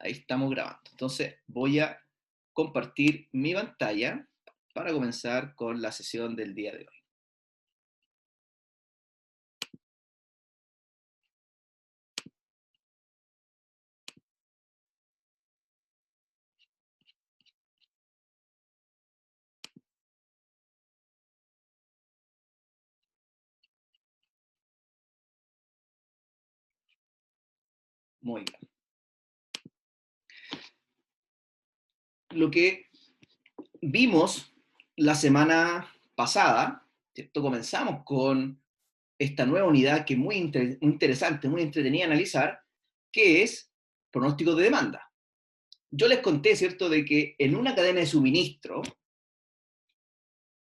Ahí estamos grabando. Entonces voy a compartir mi pantalla para comenzar con la sesión del día de hoy. Muy bien. Lo que vimos la semana pasada, ¿cierto? Comenzamos con esta nueva unidad que es muy interesante, muy entretenida de analizar, que es pronóstico de demanda. Yo les conté, ¿cierto?, de que en una cadena de suministro,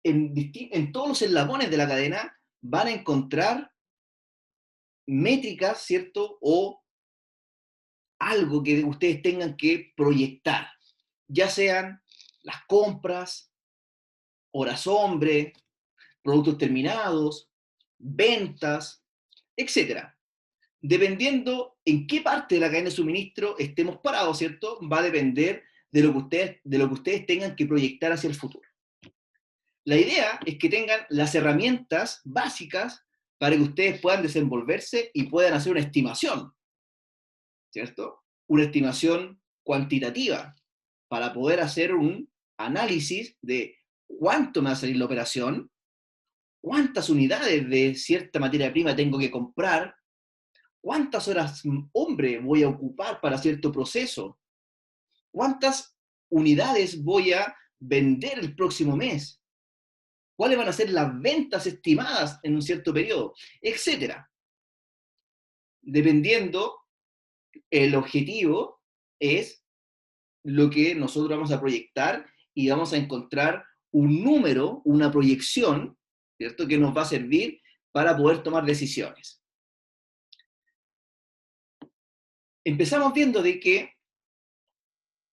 en todos los eslabones de la cadena van a encontrar métricas, ¿cierto?, o algo que ustedes tengan que proyectar, ya sean las compras, horas hombre, productos terminados, ventas, etcétera. Dependiendo en qué parte de la cadena de suministro estemos parados, ¿cierto? Va a depender de lo que ustedes tengan que proyectar hacia el futuro. La idea es que tengan las herramientas básicas para que ustedes puedan desenvolverse y puedan hacer una estimación, ¿cierto? Una estimación cuantitativa para poder hacer un análisis de cuánto me va a salir la operación, cuántas unidades de cierta materia prima tengo que comprar, cuántas horas hombre voy a ocupar para cierto proceso, cuántas unidades voy a vender el próximo mes, cuáles van a ser las ventas estimadas en un cierto periodo, etcétera. Dependiendo, el objetivo es lo que nosotros vamos a proyectar y vamos a encontrar un número, una proyección, ¿cierto?, que nos va a servir para poder tomar decisiones. Empezamos viendo de que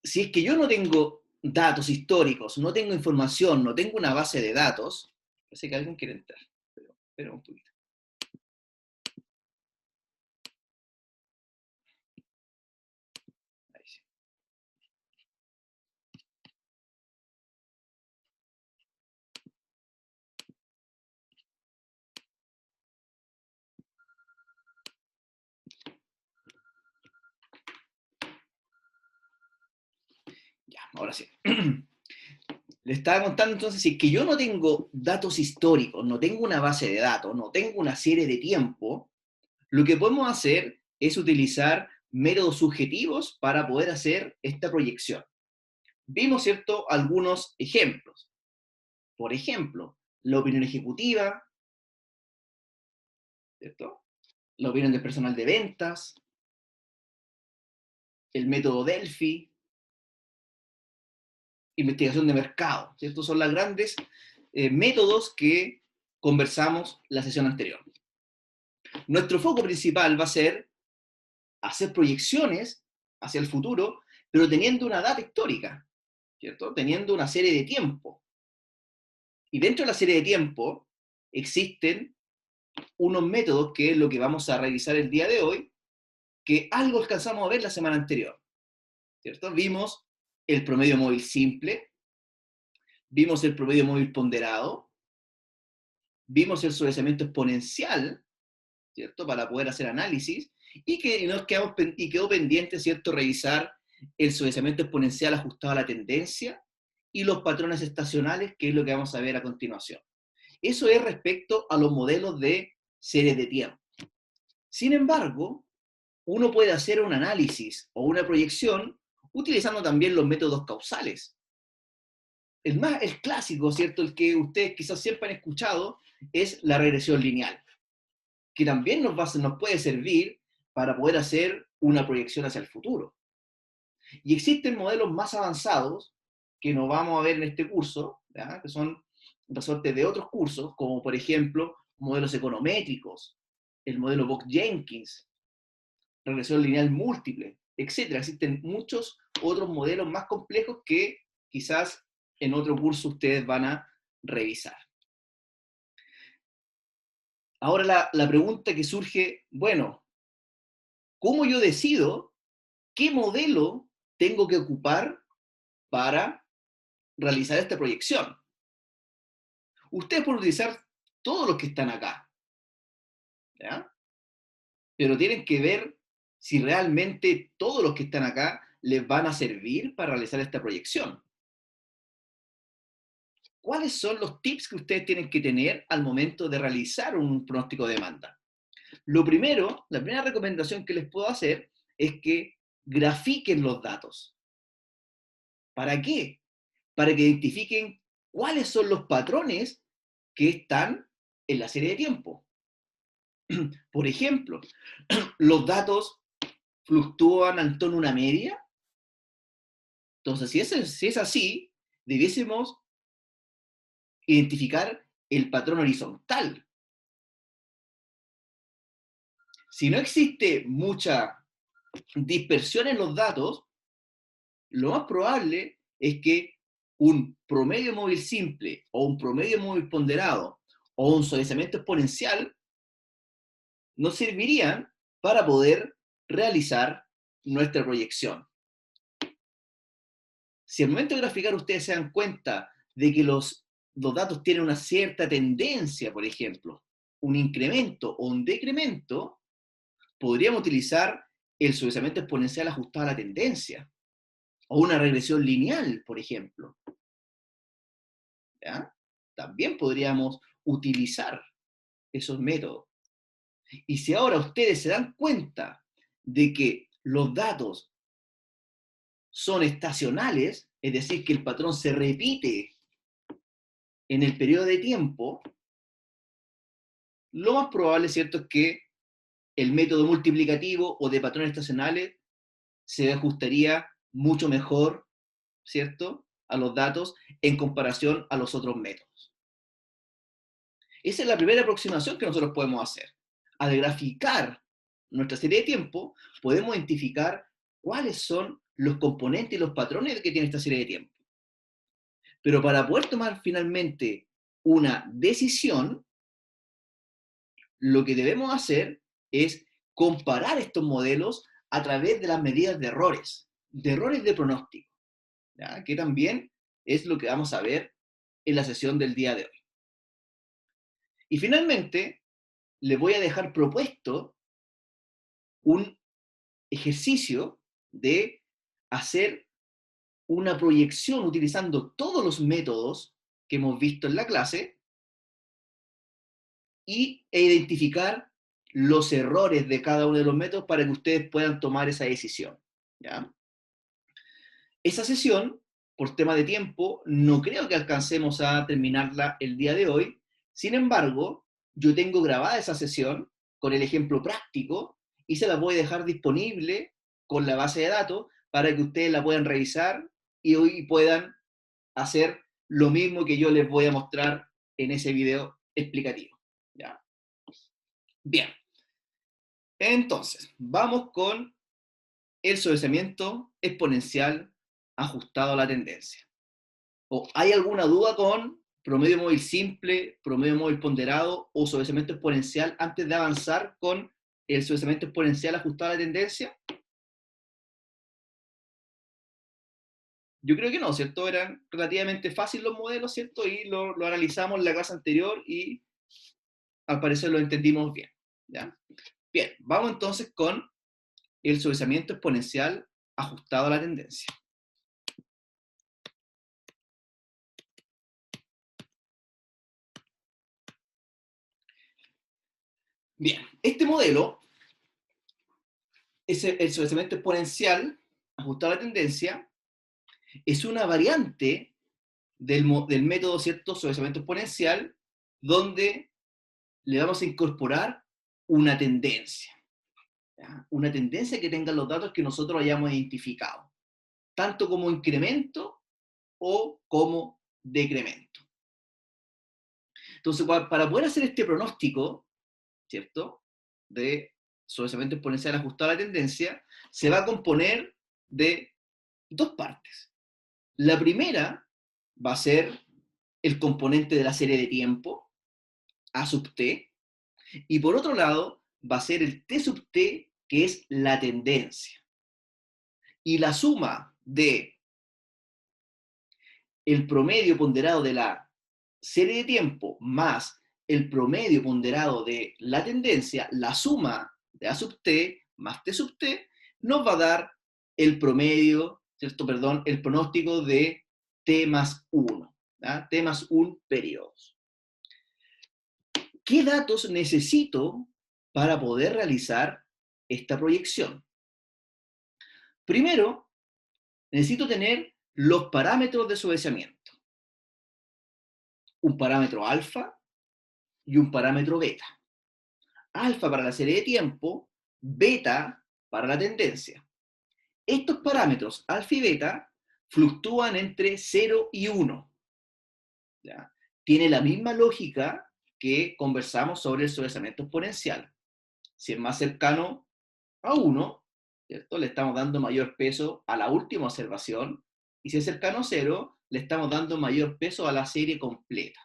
si es que yo no tengo datos históricos, no tengo información, no tengo una base de datos, parece que alguien quiere entrar, pero espera un poquito. Ahí sí. Ya, ahora sí. Le estaba contando entonces, si es que yo no tengo datos históricos, no tengo una base de datos, no tengo una serie de tiempo, lo que podemos hacer es utilizar métodos subjetivos para poder hacer esta proyección. Vimos, ¿cierto?, algunos ejemplos. Por ejemplo, la opinión ejecutiva, ¿cierto? La opinión del personal de ventas, el método Delphi, investigación de mercado, ¿cierto? Son los grandes métodos que conversamos la sesión anterior. Nuestro foco principal va a ser hacer proyecciones hacia el futuro, pero teniendo una data histórica, ¿cierto? Teniendo una serie de tiempo. Y dentro de la serie de tiempo existen unos métodos que es lo que vamos a revisar el día de hoy, que algo alcanzamos a ver la semana anterior, ¿cierto? Vimos el promedio móvil simple, vimos el promedio móvil ponderado, vimos el suavizamiento exponencial, ¿cierto?, para poder hacer análisis, y que quedó pendiente, ¿cierto?, revisar el suavizamiento exponencial ajustado a la tendencia y los patrones estacionales, que es lo que vamos a ver a continuación. Eso es respecto a los modelos de series de tiempo. Sin embargo, uno puede hacer un análisis o una proyección utilizando también los métodos causales. El clásico, ¿cierto?, el que ustedes quizás siempre han escuchado, es la regresión lineal, que también nos puede servir para poder hacer una proyección hacia el futuro. Y existen modelos más avanzados que nos vamos a ver en este curso, ¿ya?, que son resortes de otros cursos, como por ejemplo modelos econométricos, el modelo Box-Jenkins, regresión lineal múltiple, etcétera. Existen muchos otros modelos más complejos que quizás en otro curso ustedes van a revisar. Ahora la pregunta que surge, bueno, ¿cómo yo decido qué modelo tengo que ocupar para realizar esta proyección? Ustedes pueden utilizar todos los que están acá, ¿ya? Pero tienen que ver si realmente todos los que están acá les van a servir para realizar esta proyección. ¿Cuáles son los tips que ustedes tienen que tener al momento de realizar un pronóstico de demanda? Lo primero, la primera recomendación que les puedo hacer es que grafiquen los datos. ¿Para qué? Para que identifiquen cuáles son los patrones que están en la serie de tiempo. Por ejemplo, los datos fluctúan en torno a una media. Entonces, si es así, debiésemos identificar el patrón horizontal. Si no existe mucha dispersión en los datos, lo más probable es que un promedio móvil simple o un promedio móvil ponderado o un suavizamiento exponencial nos servirían para poder realizar nuestra proyección. Si al momento de graficar ustedes se dan cuenta de que los datos tienen una cierta tendencia, por ejemplo, un incremento o un decremento, podríamos utilizar el suavizamiento exponencial ajustado a la tendencia, o una regresión lineal, por ejemplo. ¿Ya? También podríamos utilizar esos métodos. Y si ahora ustedes se dan cuenta de que los datos son estacionales, es decir, que el patrón se repite en el periodo de tiempo, lo más probable, ¿cierto?, es que el método multiplicativo o de patrones estacionales se ajustaría mucho mejor, ¿cierto?, a los datos en comparación a los otros métodos. Esa es la primera aproximación que nosotros podemos hacer. Al graficar nuestra serie de tiempo, podemos identificar cuáles son los componentes y los patrones que tiene esta serie de tiempo. Pero para poder tomar finalmente una decisión, lo que debemos hacer es comparar estos modelos a través de las medidas de errores de pronóstico, ¿ya? Que también es lo que vamos a ver en la sesión del día de hoy. Y finalmente, les voy a dejar propuesto un ejercicio de hacer una proyección utilizando todos los métodos que hemos visto en la clase e identificar los errores de cada uno de los métodos para que ustedes puedan tomar esa decisión, ¿ya? Esa sesión, por tema de tiempo, no creo que alcancemos a terminarla el día de hoy. Sin embargo, yo tengo grabada esa sesión con el ejemplo práctico y se la voy a dejar disponible con la base de datos para que ustedes la puedan revisar y hoy puedan hacer lo mismo que yo les voy a mostrar en ese video explicativo, ¿ya? Bien, entonces, vamos con el suavizamiento exponencial ajustado a la tendencia. ¿O hay alguna duda con promedio móvil simple, promedio móvil ponderado o suavizamiento exponencial antes de avanzar con el suavizamiento exponencial ajustado a la tendencia? Yo creo que no, ¿cierto? Eran relativamente fáciles los modelos, ¿cierto? Y lo analizamos en la clase anterior y al parecer lo entendimos bien, ¿ya? Bien, vamos entonces con el suavizamiento exponencial ajustado a la tendencia. Bien, este modelo es el suavizamiento exponencial ajustado a la tendencia, es una variante del método, ¿cierto?, suavizamiento exponencial, donde le vamos a incorporar una tendencia, ¿ya? Una tendencia que tenga los datos que nosotros hayamos identificado, tanto como incremento o como decremento. Entonces, para poder hacer este pronóstico, ¿cierto?, de suavizamiento exponencial ajustado a la tendencia, se va a componer de dos partes. La primera va a ser el componente de la serie de tiempo, A sub t, y por otro lado va a ser el t sub t, que es la tendencia. Y la suma de el promedio ponderado de la serie de tiempo más el promedio ponderado de la tendencia, la suma de A sub t más T sub t, nos va a dar el promedio, ¿cierto? Perdón, el pronóstico de T más 1, ¿ya? T más 1 periodos. ¿Qué datos necesito para poder realizar esta proyección? Primero, necesito tener los parámetros de suavizamiento. Un parámetro alfa y un parámetro beta. Alfa para la serie de tiempo, beta para la tendencia. Estos parámetros, alfa y beta, fluctúan entre 0 y 1. ¿Ya? Tiene la misma lógica que conversamos sobre el suavizamiento exponencial. Si es más cercano a 1, ¿cierto? Le estamos dando mayor peso a la última observación, y si es cercano a 0, le estamos dando mayor peso a la serie completa.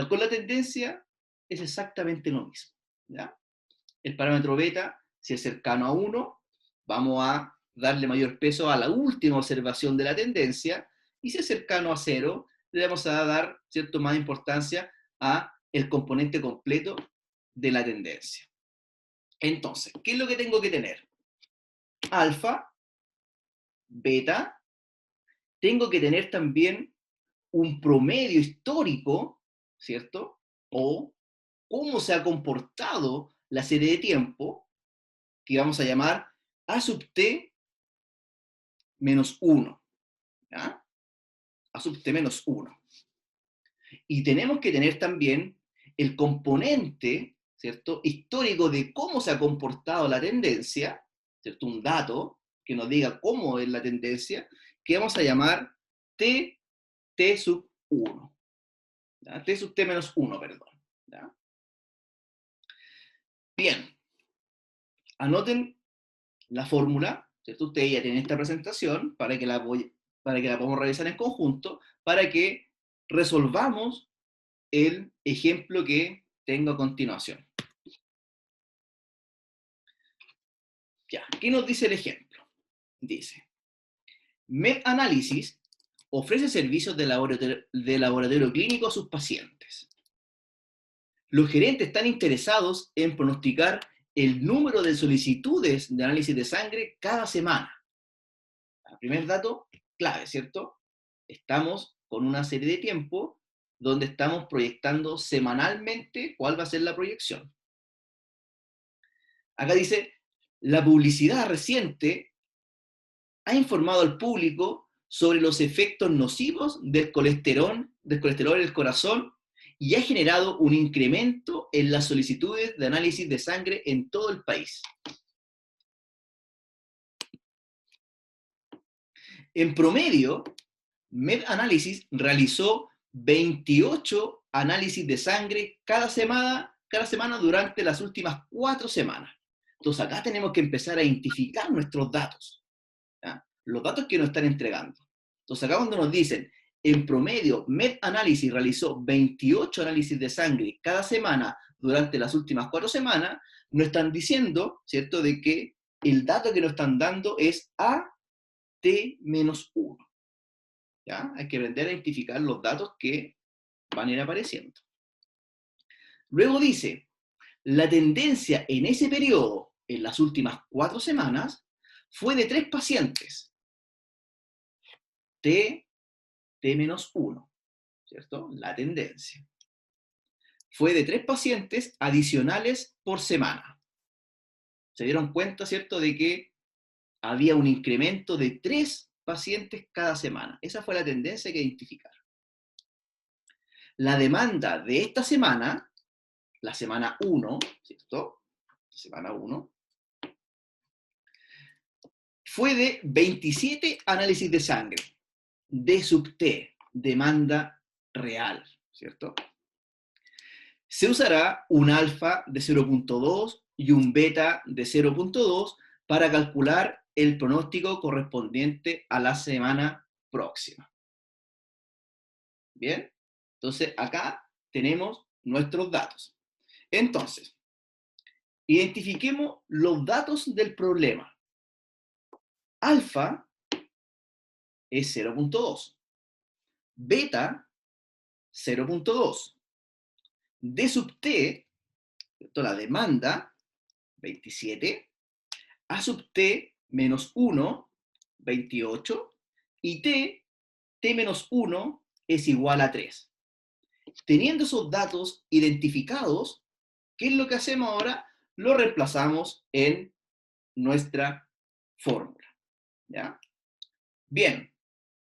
Con la tendencia es exactamente lo mismo. ¿Ya? El parámetro beta, si es cercano a 1, vamos a darle mayor peso a la última observación de la tendencia, y si es cercano a 0, le vamos a dar, ¿cierto?, más importancia a el componente completo de la tendencia. Entonces, ¿qué es lo que tengo que tener? Alfa, beta, tengo que tener también un promedio histórico, ¿cierto? O cómo se ha comportado la serie de tiempo, que vamos a llamar A sub t menos 1. ¿Ya? A sub t menos 1. Y tenemos que tener también el componente, ¿cierto?, histórico de cómo se ha comportado la tendencia, ¿cierto?, un dato que nos diga cómo es la tendencia, que vamos a llamar t sub 1. ¿Ya? T sub t menos 1, perdón. ¿Ya? Bien, anoten la fórmula, ¿cierto? Ustedes ya tienen esta presentación para que la podamos revisar en conjunto, para que resolvamos el ejemplo que tengo a continuación. Ya, ¿qué nos dice el ejemplo? Dice, MedAnalysis ofrece servicios de laboratorio clínico a sus pacientes. Los gerentes están interesados en pronosticar el número de solicitudes de análisis de sangre cada semana. El primer dato, clave, ¿cierto? Estamos con una serie de tiempo donde estamos proyectando semanalmente cuál va a ser la proyección. Acá dice, la publicidad reciente ha informado al público sobre los efectos nocivos del colesterol en el corazón y ha generado un incremento en las solicitudes de análisis de sangre en todo el país. En promedio, MedAnalysis realizó 28 análisis de sangre cada semana durante las últimas 4 semanas. Entonces acá tenemos que empezar a identificar nuestros datos, ¿ya? Los datos que nos están entregando. Entonces acá cuando nos dicen, en promedio, MedAnalysis realizó 28 análisis de sangre cada semana durante las últimas 4 semanas, nos están diciendo, ¿cierto?, de que el dato que nos están dando es AT-1. ¿Ya? Hay que aprender a identificar los datos que van a ir apareciendo. Luego dice, la tendencia en ese periodo, en las últimas 4 semanas, fue de 3 pacientes. T-1, ¿cierto? La tendencia. Fue de 3 pacientes adicionales por semana. Se dieron cuenta, ¿cierto?, de que había un incremento de 3 pacientes cada semana. Esa fue la tendencia que identificaron. La demanda de esta semana, la semana 1, ¿cierto? Semana 1, fue de 27 análisis de sangre, D sub T, demanda real, ¿cierto? Se usará un alfa de 0.2 y un beta de 0.2 para calcular el pronóstico correspondiente a la semana próxima. ¿Bien? Entonces, acá tenemos nuestros datos. Entonces, identifiquemos los datos del problema. Alfa es 0.2. Beta, 0.2. D sub t, ¿cierto? La demanda, 27. A sub t menos 1, 28. Y t menos 1 es igual a 3. Teniendo esos datos identificados, ¿qué es lo que hacemos ahora? Lo reemplazamos en nuestra fórmula. ¿Ya? Bien,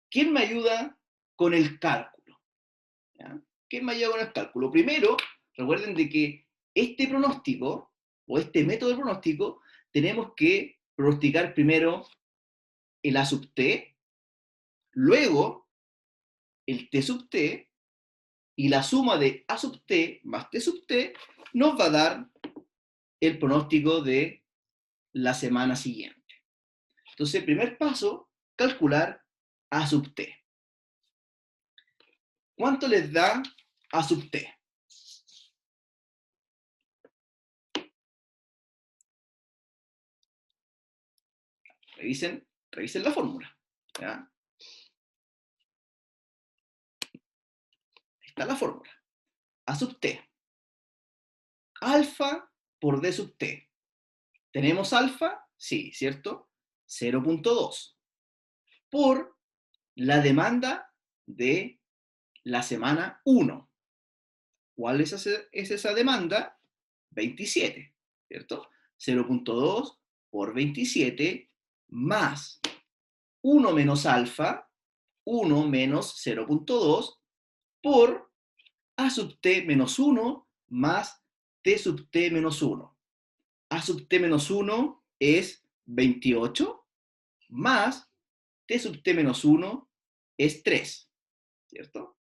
¿quién me ayuda con el cálculo? ¿Ya? ¿Quién me ayuda con el cálculo? Primero, recuerden de que este pronóstico, o este método de pronóstico, tenemos que pronosticar primero el A sub t, luego el T sub t, y la suma de A sub t más T sub t nos va a dar el pronóstico de la semana siguiente. Entonces, primer paso, calcular A sub t. ¿Cuánto les da A sub t? Revisen la fórmula. ¿Ya? Está la fórmula. A sub t. Alfa por D sub t. ¿Tenemos alfa? Sí, ¿cierto? 0.2. Por la demanda de la semana 1. ¿Cuál es esa demanda? 27, ¿cierto? 0.2 por 27 más 1 menos alfa, 1 menos 0.2 por A sub t menos 1 más T sub t menos 1. A sub t menos 1 es 28 más T sub t menos 1 es 3, ¿cierto?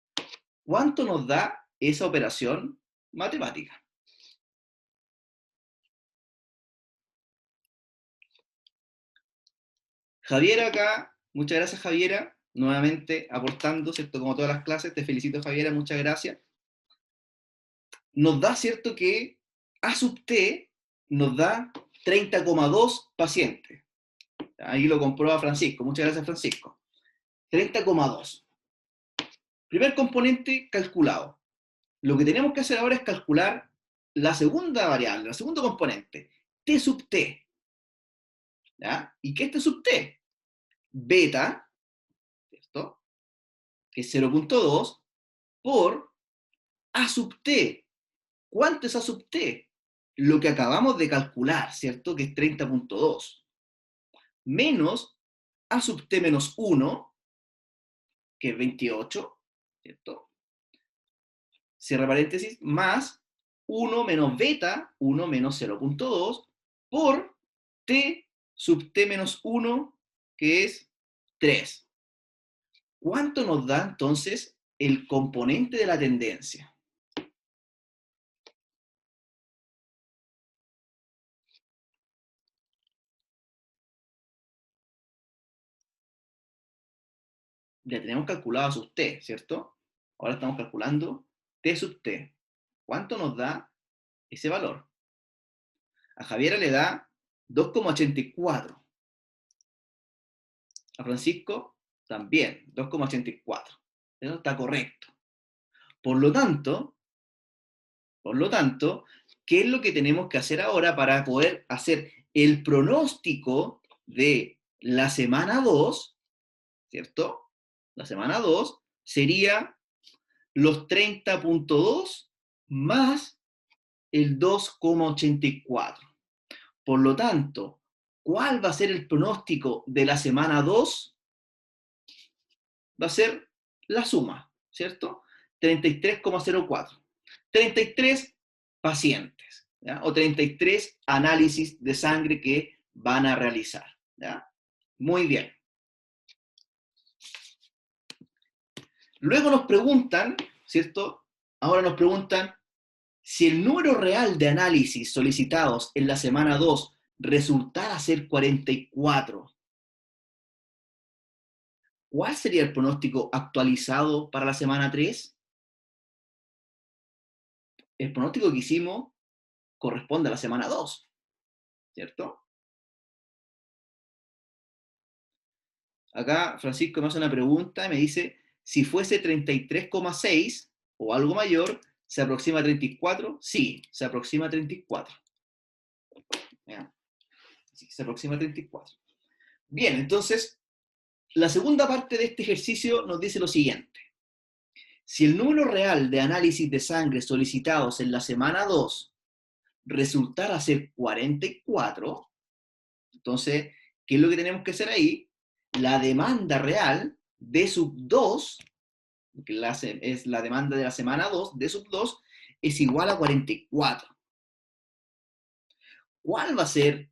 ¿Cuánto nos da esa operación matemática? Javiera acá, muchas gracias Javiera, nuevamente aportando, ¿cierto? Como todas las clases, te felicito Javiera, muchas gracias. Nos da, ¿cierto? Que A sub t nos da 30,2 pacientes. Ahí lo comprueba Francisco, muchas gracias Francisco. 30,2. Primer componente calculado. Lo que tenemos que hacer ahora es calcular la segunda variable, el segundo componente, T sub t. ¿Ya? ¿Y qué es T sub t? Beta, ¿cierto? Que es 0.2 por A sub t. ¿Cuánto es A sub t? Lo que acabamos de calcular, ¿cierto? Que es 30.2. Menos A sub t menos 1, que es 28, ¿cierto? Cierra paréntesis, más 1 menos beta, 1 menos 0.2, por t sub t menos 1, que es 3. ¿Cuánto nos da entonces el componente de la tendencia? Ya tenemos calculado a sub t, ¿cierto? Ahora estamos calculando t sub t. ¿Cuánto nos da ese valor? A Javiera le da 2,84. A Francisco también, 2,84. Eso está correcto. Por lo tanto, ¿qué es lo que tenemos que hacer ahora para poder hacer el pronóstico de la semana 2, ¿cierto? La semana 2 sería los 30.2 más el 2,84. Por lo tanto, ¿cuál va a ser el pronóstico de la semana 2? Va a ser la suma, ¿cierto? 33,04. 33 pacientes, ¿ya? O 33 análisis de sangre que van a realizar, ¿ya? Muy bien. Luego nos preguntan, ¿cierto? Ahora nos preguntan si el número real de análisis solicitados en la semana 2 resultara ser 44. ¿Cuál sería el pronóstico actualizado para la semana 3? El pronóstico que hicimos corresponde a la semana 2, ¿cierto? Acá Francisco me hace una pregunta y me dice, si fuese 33,6 o algo mayor, ¿se aproxima a 34? Sí, se aproxima a 34. ¿Ya? Sí, se aproxima a 34. Bien, entonces, la segunda parte de este ejercicio nos dice lo siguiente. Si el número real de análisis de sangre solicitados en la semana 2 resultara ser 44, entonces, ¿qué es lo que tenemos que hacer ahí? La demanda real de sub 2, que es la demanda de la semana 2, de sub 2, es igual a 44. ¿Cuál va a ser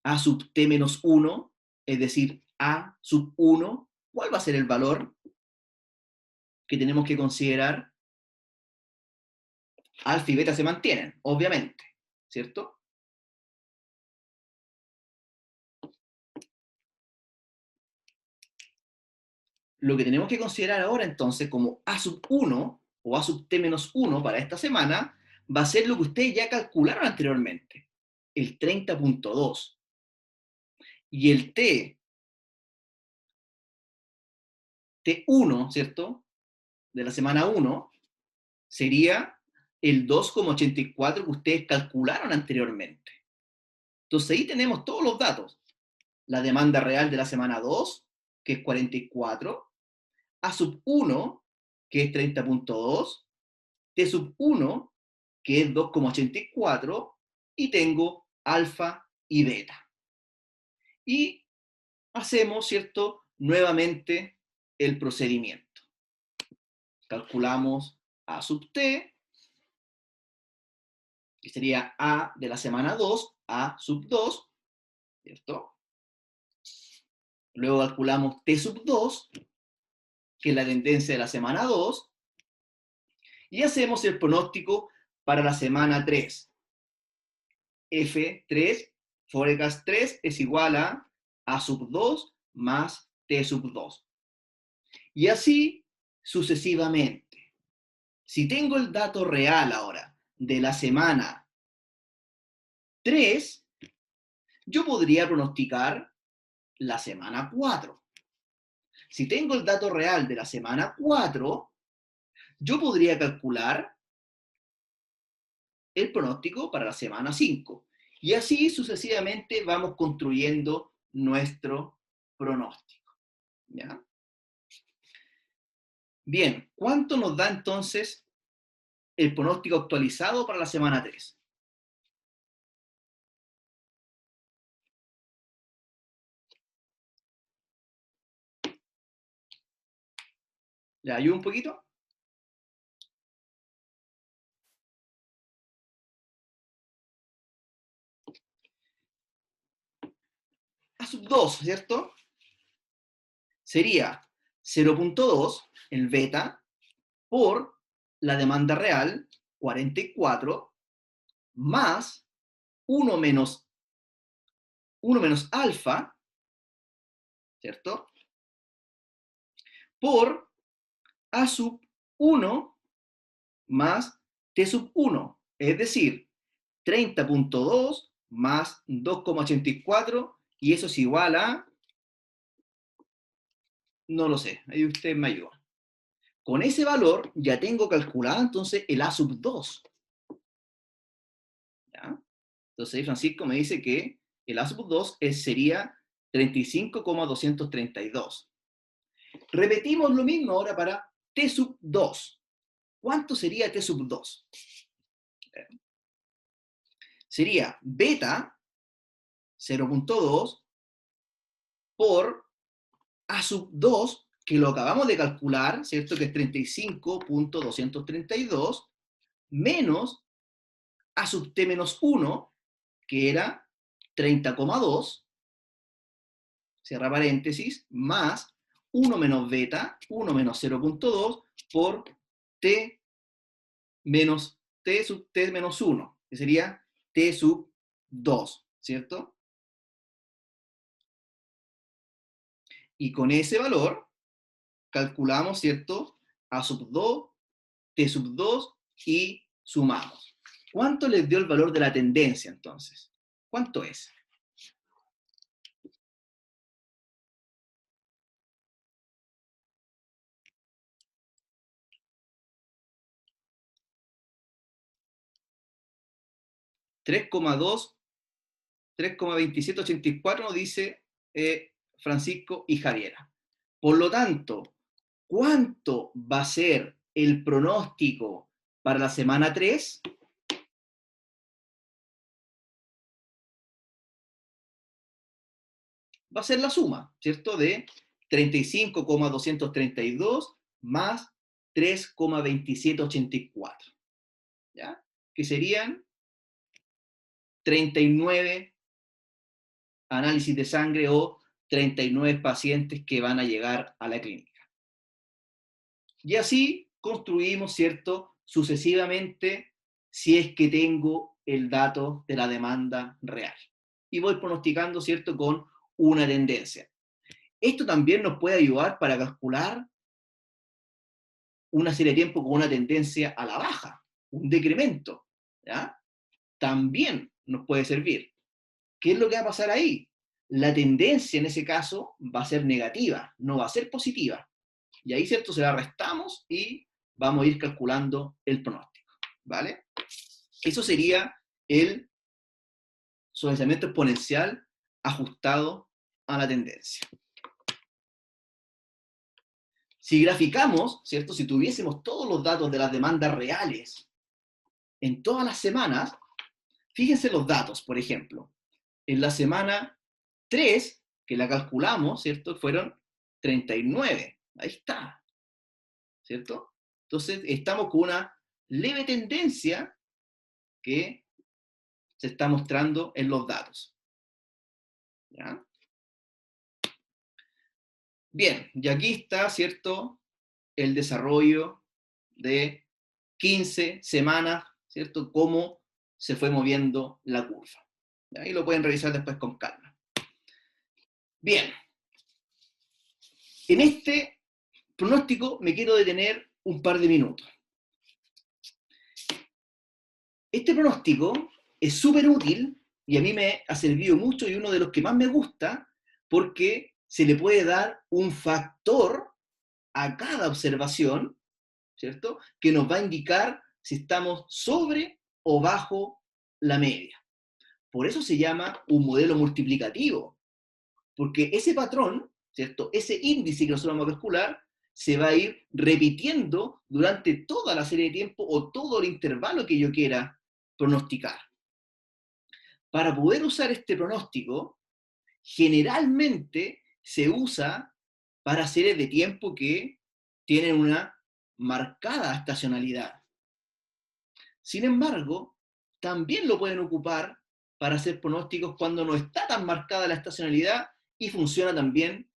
A sub t menos 1? Es decir, A sub 1. ¿Cuál va a ser el valor que tenemos que considerar? Alfa y beta se mantienen, obviamente, ¿cierto? Lo que tenemos que considerar ahora entonces como A sub 1 o A sub t menos 1 para esta semana va a ser lo que ustedes ya calcularon anteriormente, el 30,2. Y el T1, ¿cierto? De la semana 1 sería el 2,84 que ustedes calcularon anteriormente. Entonces ahí tenemos todos los datos. La demanda real de la semana 2, que es 44, A sub 1, que es 30,2, T sub 1, que es 2,84, y tengo alfa y beta. Y hacemos, ¿cierto?, nuevamente el procedimiento. Calculamos A sub T, que sería A de la semana 2, A sub 2, ¿cierto? Luego calculamos T sub 2, que es la tendencia de la semana 2, y hacemos el pronóstico para la semana 3. F3, forecast 3 es igual a sub 2 más T sub 2. Y así sucesivamente. Si tengo el dato real ahora de la semana 3, yo podría pronosticar la semana 4. Si tengo el dato real de la semana 4, yo podría calcular el pronóstico para la semana 5. Y así sucesivamente vamos construyendo nuestro pronóstico. ¿Ya? Bien, ¿cuánto nos da entonces el pronóstico actualizado para la semana 3? ¿Le ayudo un poquito? A sub 2, ¿cierto? Sería 0,2 el beta por la demanda real, 44, más 1 menos, 1 menos alfa, ¿cierto? Por A sub 1 más T sub 1, es decir, 30,2 más 2,84, y eso es igual a, no lo sé, ahí usted me ayuda. Con ese valor ya tengo calculado entonces el A sub 2. ¿Ya? Entonces ahí Francisco me dice que el A sub 2 sería 35,232. Repetimos lo mismo ahora para T sub 2. ¿Cuánto sería T sub 2? Sería beta 0,2 por A sub 2, que lo acabamos de calcular, ¿cierto? Que es 35,232, menos A sub t menos 1, que era 30,2, cierra paréntesis, más 1 menos beta, 1 menos 0,2 por t menos t sub t menos 1, que sería t sub 2, ¿cierto? Y con ese valor calculamos, ¿cierto? A sub 2, t sub 2 y sumamos. ¿Cuánto les dio el valor de la tendencia entonces? ¿Cuánto es? 3,2, 3,2784 nos dice Francisco y Javiera. Por lo tanto, ¿cuánto va a ser el pronóstico para la semana 3? Va a ser la suma, ¿cierto? De 35,232 más 3,2784, ¿ya? Que serían 39 análisis de sangre o 39 pacientes que van a llegar a la clínica. Y así construimos, ¿cierto? Sucesivamente, si es que tengo el dato de la demanda real. Y voy pronosticando, ¿cierto? Con una tendencia. Esto también nos puede ayudar para calcular una serie de tiempo con una tendencia a la baja, un decremento, ¿ya? También nos puede servir. ¿Qué es lo que va a pasar ahí? La tendencia en ese caso va a ser negativa, no va a ser positiva. Y ahí, ¿cierto? Se la restamos y vamos a ir calculando el pronóstico, ¿vale? Eso sería el suavizamiento exponencial ajustado a la tendencia. Si graficamos, ¿cierto? Si tuviésemos todos los datos de las demandas reales en todas las semanas, fíjense los datos, por ejemplo. En la semana 3, que la calculamos, ¿cierto? Fueron 39. Ahí está, ¿cierto? Entonces, estamos con una leve tendencia que se está mostrando en los datos. ¿Ya? Bien, y aquí está, ¿cierto? El desarrollo de 15 semanas, ¿cierto? Cómo se fue moviendo la curva. Ahí lo pueden revisar después con calma. Bien, en este pronóstico me quiero detener un par de minutos. Este pronóstico es súper útil y a mí me ha servido mucho y uno de los que más me gusta porque se le puede dar un factor a cada observación, ¿cierto? Que nos va a indicar si estamos sobre o bajo la media. Por eso se llama un modelo multiplicativo, porque ese patrón, ¿cierto? Ese índice que nosotros vamos a calcular se va a ir repitiendo durante toda la serie de tiempo o todo el intervalo que yo quiera pronosticar. Para poder usar este pronóstico, generalmente se usa para series de tiempo que tienen una marcada estacionalidad. Sin embargo, también lo pueden ocupar para hacer pronósticos cuando no está tan marcada la estacionalidad y funciona también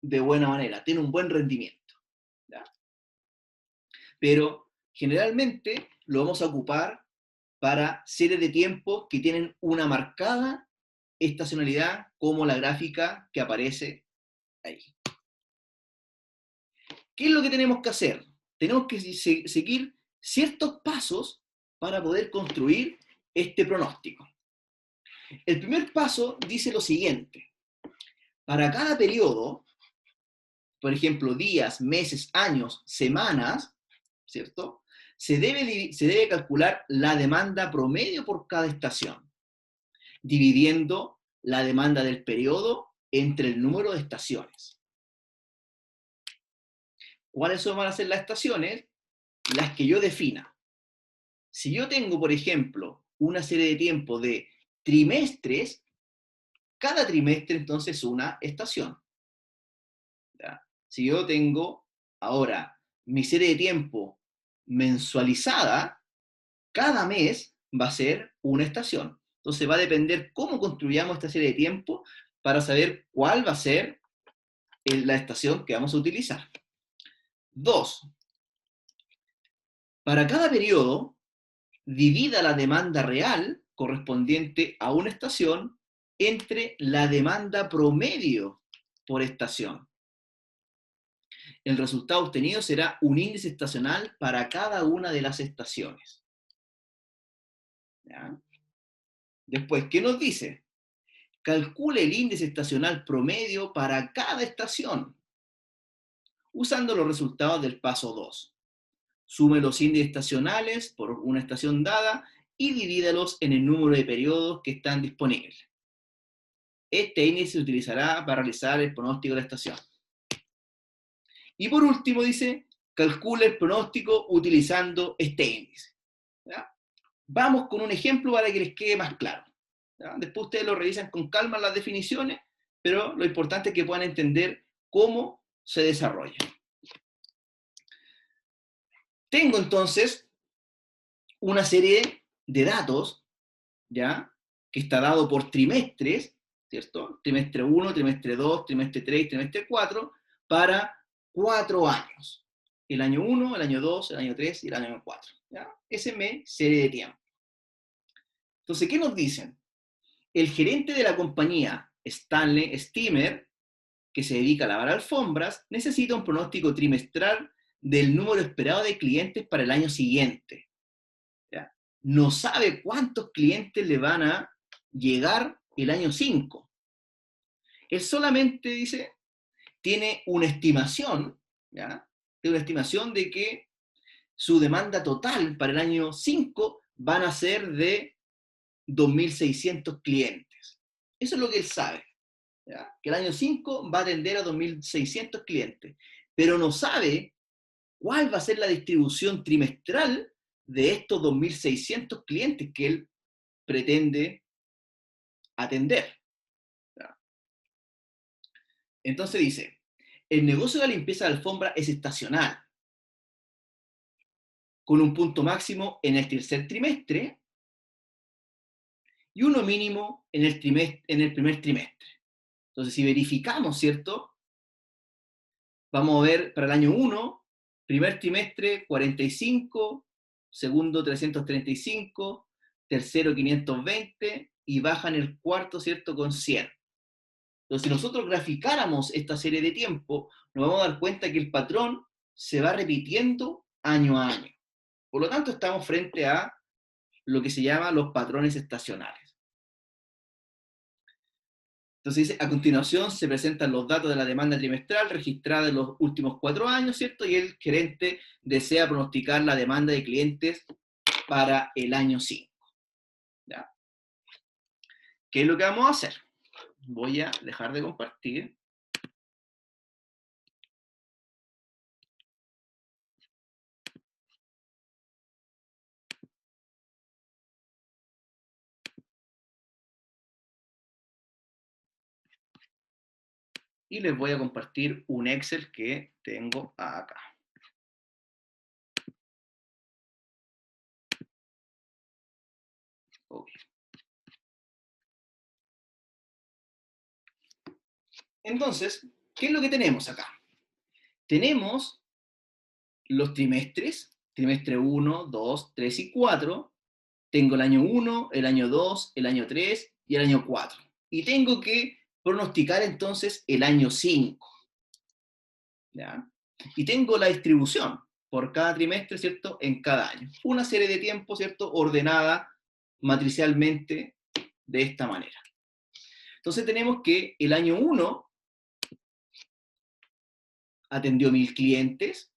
de buena manera, tiene un buen rendimiento, ¿ya? Pero generalmente lo vamos a ocupar para series de tiempo que tienen una marcada estacionalidad, como la gráfica que aparece ahí. ¿Qué es lo que tenemos que hacer? Tenemos que seguir ciertos pasos para poder construir este pronóstico. El primer paso dice lo siguiente: para cada periodo, por ejemplo, días, meses, años, semanas, ¿cierto? Se debe calcular la demanda promedio por cada estación, dividiendo la demanda del periodo entre el número de estaciones. ¿Cuáles van a ser las estaciones? Las que yo defina. Si yo tengo, por ejemplo, una serie de tiempo de trimestres, cada trimestre entonces es una estación. ¿Ya? Si yo tengo ahora mi serie de tiempo mensualizada, cada mes va a ser una estación. Entonces va a depender cómo construyamos esta serie de tiempo para saber cuál va a ser la estación que vamos a utilizar. 2. Para cada periodo, divida la demanda real correspondiente a una estación entre la demanda promedio por estación. El resultado obtenido será un índice estacional para cada una de las estaciones. ¿Ya? Después, ¿qué nos dice? Calcule el índice estacional promedio para cada estación, usando los resultados del paso 2. Sume los índices estacionales por una estación dada y divídalos en el número de periodos que están disponibles. Este índice se utilizará para realizar el pronóstico de la estación. Y por último dice, calcula el pronóstico utilizando este índice. ¿Ya? Vamos con un ejemplo para que les quede más claro. ¿Ya? Después ustedes lo revisan con calma las definiciones, pero lo importante es que puedan entender cómo se desarrolla. Tengo entonces una serie de datos, ¿ya? Que está dado por trimestres, ¿cierto? Trimestre 1, trimestre 2, trimestre 3, trimestre 4, para 4 años. El año 1, el año 2, el año 3 y el año 4. ¿Ya? Esa es mi serie de tiempo. Entonces, ¿qué nos dicen? El gerente de la compañía, Stanley Steamer, que se dedica a lavar alfombras, necesita un pronóstico trimestral del número esperado de clientes para el año siguiente. ¿Ya? No sabe cuántos clientes le van a llegar el año 5. Él solamente dice, tiene una estimación, ¿ya? Tiene una estimación de que su demanda total para el año 5 van a ser de 2.600 clientes. Eso es lo que él sabe, ¿ya? Que el año 5 va a atender a 2.600 clientes, pero no sabe cuál va a ser la distribución trimestral de estos 2.600 clientes que él pretende atender. ¿Ya? Entonces dice, el negocio de la limpieza de alfombra es estacional, con un punto máximo en el tercer trimestre y uno mínimo en el primer trimestre. Entonces, si verificamos, ¿cierto? Vamos a ver para el año 1, primer trimestre 45, segundo 335, tercero 520 y baja en el cuarto, ¿cierto? Con 100. Entonces, si nosotros graficáramos esta serie de tiempo, nos vamos a dar cuenta que el patrón se va repitiendo año a año. Por lo tanto, estamos frente a lo que se llama los patrones estacionales. Entonces dice, a continuación se presentan los datos de la demanda trimestral registrada en los últimos 4 años, ¿cierto? Y el gerente desea pronosticar la demanda de clientes para el año 5. ¿Ya? ¿Qué es lo que vamos a hacer? Voy a dejar de compartir. Y les voy a compartir un Excel que tengo acá. Okay. Entonces, ¿qué es lo que tenemos acá? Tenemos los trimestres, trimestre 1, 2, 3 y 4. Tengo el año 1, el año 2, el año 3 y el año 4. Y tengo que pronosticar entonces el año 5. ¿Ya? Y tengo la distribución por cada trimestre, ¿cierto? En cada año. Una serie de tiempo, ¿cierto? Ordenada matricialmente de esta manera. Entonces tenemos que el año 1 atendió 1.000 clientes,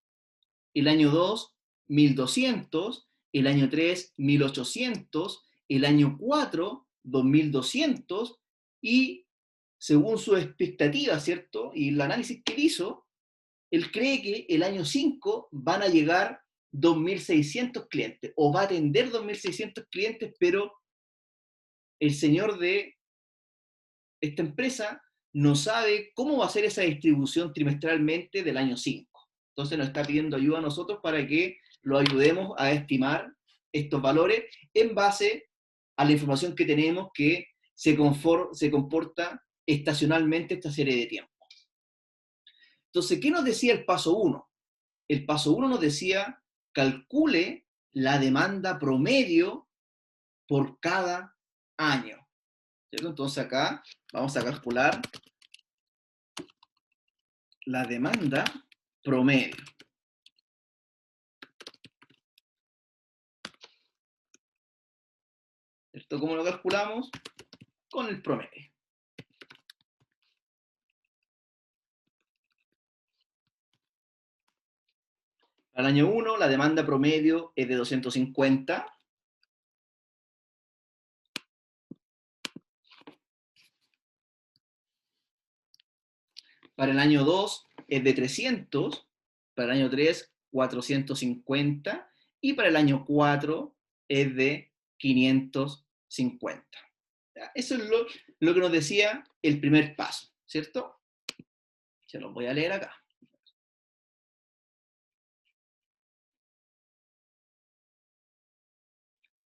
el año 2, 1.200, el año 3, 1.800, el año 4, 2.200, y según su expectativa, ¿cierto? Y el análisis que hizo, él cree que el año 5 van a llegar 2.600 clientes, o va a atender 2.600 clientes, pero el señor de esta empresa no sabe cómo va a ser esa distribución trimestralmente del año 5. Entonces nos está pidiendo ayuda a nosotros para que lo ayudemos a estimar estos valores en base a la información que tenemos que se comporta estacionalmente esta serie de tiempo. Entonces, ¿qué nos decía el paso 1? El paso 1 nos decía, calcule la demanda promedio por cada año. ¿Cierto? Entonces acá vamos a calcular la demanda promedio. ¿Esto cómo lo calculamos? Con el promedio. Al año 1 la demanda promedio es de 250, Para el año 2 es de 300, para el año 3, 450, y para el año 4 es de 550. ¿Ya? Eso es lo que nos decía el primer paso, ¿cierto? Se los voy a leer acá.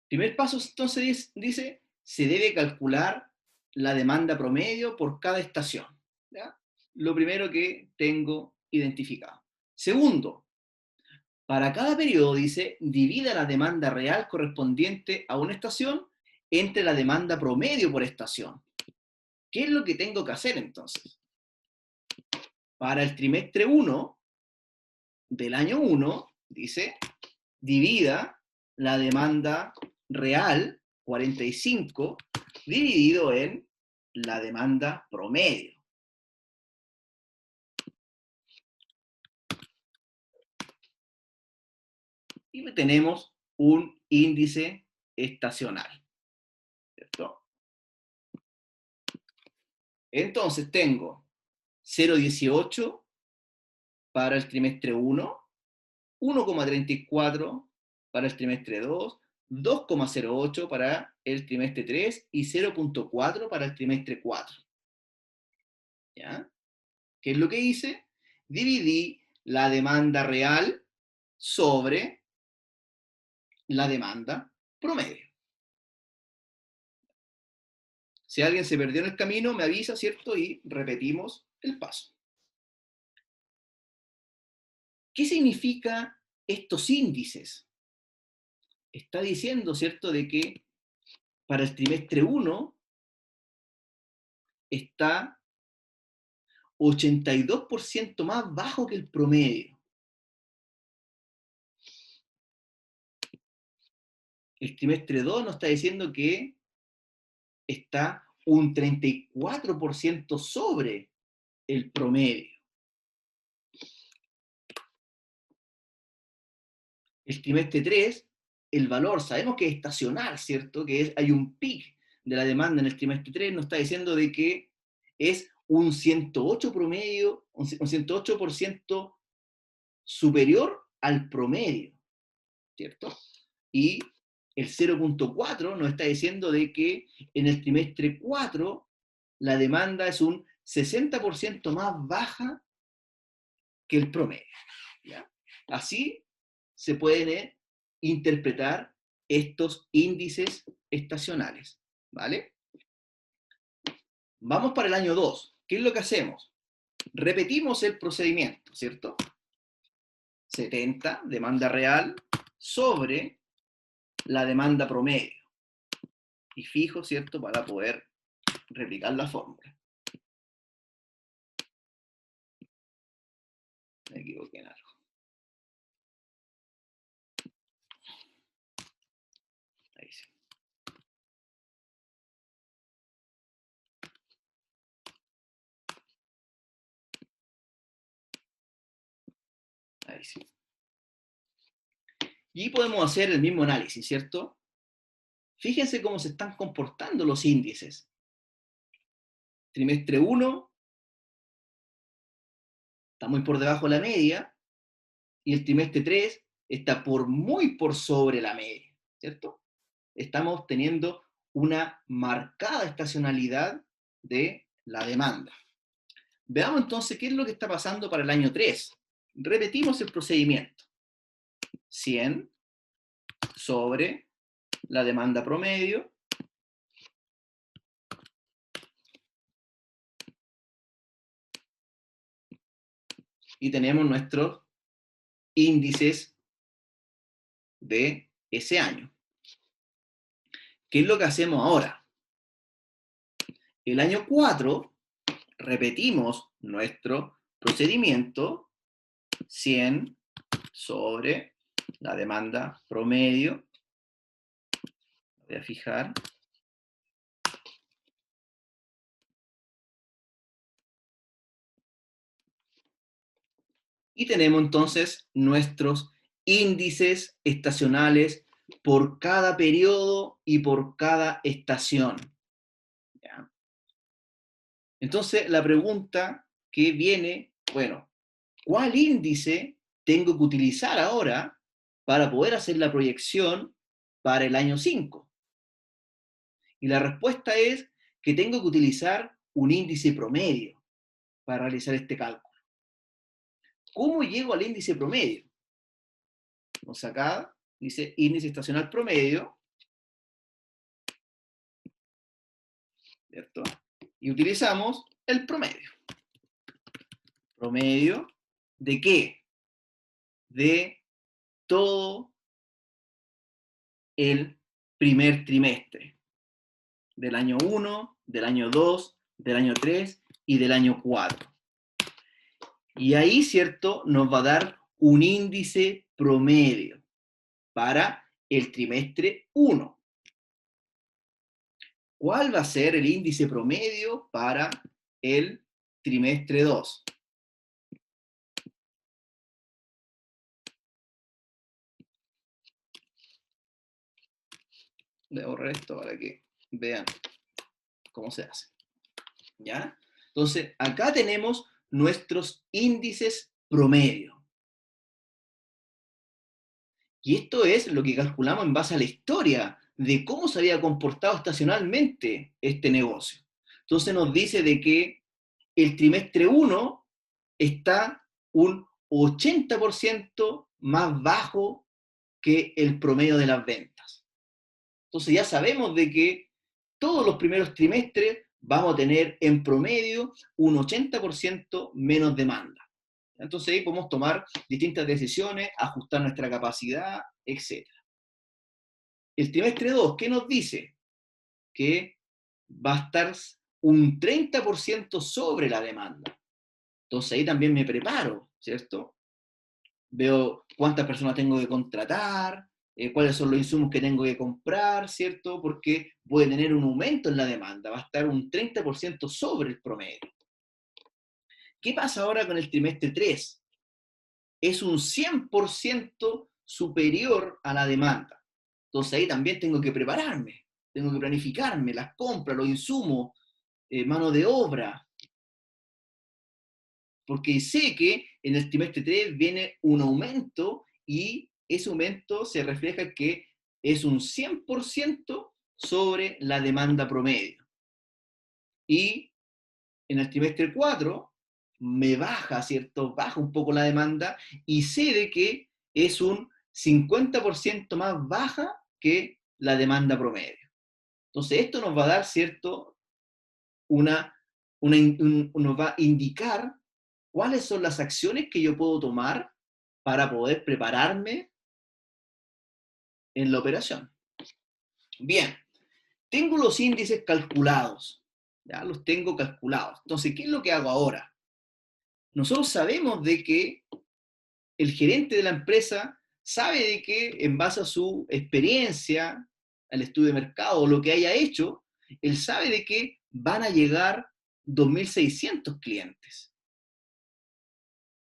Primer paso, entonces, dice, se debe calcular la demanda promedio por cada estación. ¿Ya? Lo primero que tengo identificado. Segundo, para cada periodo, dice, divida la demanda real correspondiente a una estación entre la demanda promedio por estación. ¿Qué es lo que tengo que hacer entonces? Para el trimestre 1 del año 1, dice, divida la demanda real, 45, dividido en la demanda promedio. Y tenemos un índice estacional, ¿cierto? Entonces tengo 0,18 para el trimestre 1, 1,34 para el trimestre 2, 2,08 para el trimestre 3 y 0,4 para el trimestre 4. ¿Ya? ¿Qué es lo que hice? Dividí la demanda real sobre la demanda promedio. Si alguien se perdió en el camino, me avisa, ¿cierto? Y repetimos el paso. ¿Qué significa estos índices? Está diciendo, ¿cierto?, de que para el trimestre 1 está 82% más bajo que el promedio. El trimestre 2 nos está diciendo que está un 34% sobre el promedio. El trimestre 3, el valor, sabemos que es estacional, ¿cierto? Hay un pic de la demanda en el trimestre 3, nos está diciendo de que es un 108 promedio, un 108% superior al promedio, ¿cierto? Y el 0,4 nos está diciendo de que en el trimestre 4 la demanda es un 60% más baja que el promedio. ¿Ya? Así se pueden interpretar estos índices estacionales. ¿Vale? Vamos para el año 2. ¿Qué es lo que hacemos? Repetimos el procedimiento, ¿cierto? 70, demanda real, sobre la demanda promedio. Y fijo, ¿cierto? Para poder replicar la fórmula. Me equivoqué en algo. Ahí sí. Ahí sí. Y podemos hacer el mismo análisis, ¿cierto? Fíjense cómo se están comportando los índices. Trimestre 1 está muy por debajo de la media y el trimestre 3 está muy por sobre la media, ¿cierto? Estamos teniendo una marcada estacionalidad de la demanda. Veamos entonces qué es lo que está pasando para el año 3. Repetimos el procedimiento. 100 sobre la demanda promedio y tenemos nuestros índices de ese año. ¿Qué es lo que hacemos ahora? El año 4 repetimos nuestro procedimiento, 100 sobre la demanda promedio. Voy a fijar. Y tenemos entonces nuestros índices estacionales por cada periodo y por cada estación. ¿Ya? Entonces, la pregunta que viene, bueno, ¿cuál índice tengo que utilizar ahora para poder hacer la proyección para el año 5? Y la respuesta es que tengo que utilizar un índice promedio para realizar este cálculo. ¿Cómo llego al índice promedio? Entonces acá dice índice estacional promedio, ¿cierto? Y utilizamos el promedio. ¿Promedio de qué? De todo el primer trimestre. Del año 1, del año 2, del año 3 y del año 4. Y ahí, ¿cierto?, nos va a dar un índice promedio para el trimestre 1. ¿Cuál va a ser el índice promedio para el trimestre 2? Voy a borrar esto para que vean cómo se hace. ¿Ya? Entonces, acá tenemos nuestros índices promedio. Y esto es lo que calculamos en base a la historia de cómo se había comportado estacionalmente este negocio. Entonces nos dice de que el trimestre 1 está un 80% más bajo que el promedio de las ventas. Entonces ya sabemos de que todos los primeros trimestres vamos a tener en promedio un 80% menos demanda. Entonces ahí podemos tomar distintas decisiones, ajustar nuestra capacidad, etc. El trimestre 2, ¿qué nos dice? Que va a estar un 30% sobre la demanda. Entonces ahí también me preparo, ¿cierto? Veo cuántas personas tengo que contratar, cuáles son los insumos que tengo que comprar, ¿cierto? Porque puede tener un aumento en la demanda, va a estar un 30% sobre el promedio. ¿Qué pasa ahora con el trimestre 3? Es un 100% superior a la demanda. Entonces ahí también tengo que prepararme, tengo que planificarme, las compras, los insumos, mano de obra, porque sé que en el trimestre 3 viene un aumento y ese aumento se refleja en que es un 100% sobre la demanda promedio. Y en el trimestre 4 me baja, ¿cierto? Baja un poco la demanda y sé de que es un 50% más baja que la demanda promedio. Entonces esto nos va a dar, ¿cierto? Nos va a indicar cuáles son las acciones que yo puedo tomar para poder prepararme en la operación. Bien, tengo los índices calculados, ya los tengo calculados. Entonces, ¿qué es lo que hago ahora? Nosotros sabemos de que el gerente de la empresa sabe de que en base a su experiencia, al estudio de mercado o lo que haya hecho, él sabe de que van a llegar 2.600 clientes.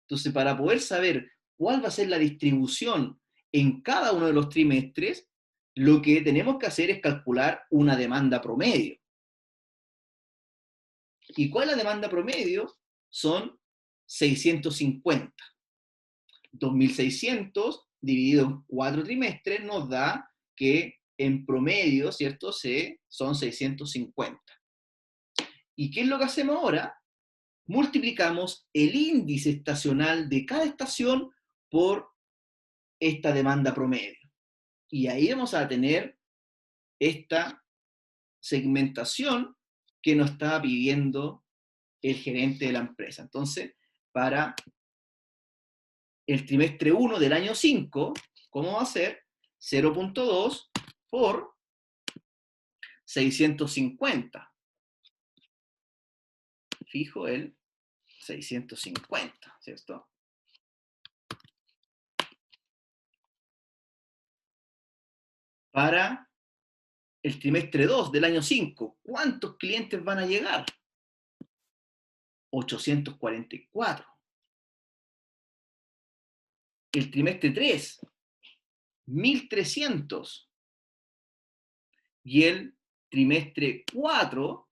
Entonces, para poder saber cuál va a ser la distribución en cada uno de los trimestres, lo que tenemos que hacer es calcular una demanda promedio. ¿Y cuál es la demanda promedio? Son 650. 2.600 dividido en 4 trimestres nos da que en promedio, ¿cierto? Son 650. ¿Y qué es lo que hacemos ahora? Multiplicamos el índice estacional de cada estación por esta demanda promedio. Y ahí vamos a tener esta segmentación que nos está pidiendo el gerente de la empresa. Entonces, para el trimestre 1 del año 5, ¿cómo va a ser? 0.2 por 650. Fijo el 650, ¿cierto? Para el trimestre 2 del año 5, ¿cuántos clientes van a llegar? 844. El trimestre 3, 1.300. Y el trimestre 4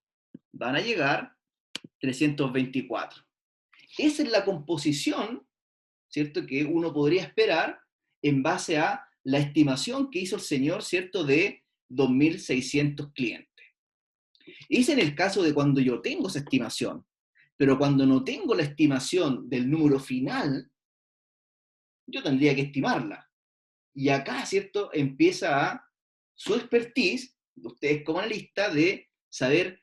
van a llegar 324. esa es la composición, ¿cierto?, que uno podría esperar en base a la estimación que hizo el señor, ¿cierto?, de 2.600 clientes. Es en el caso de cuando yo tengo esa estimación, pero cuando no tengo la estimación del número final, yo tendría que estimarla. Y acá, ¿cierto?, empieza su expertise, de ustedes como analista, de saber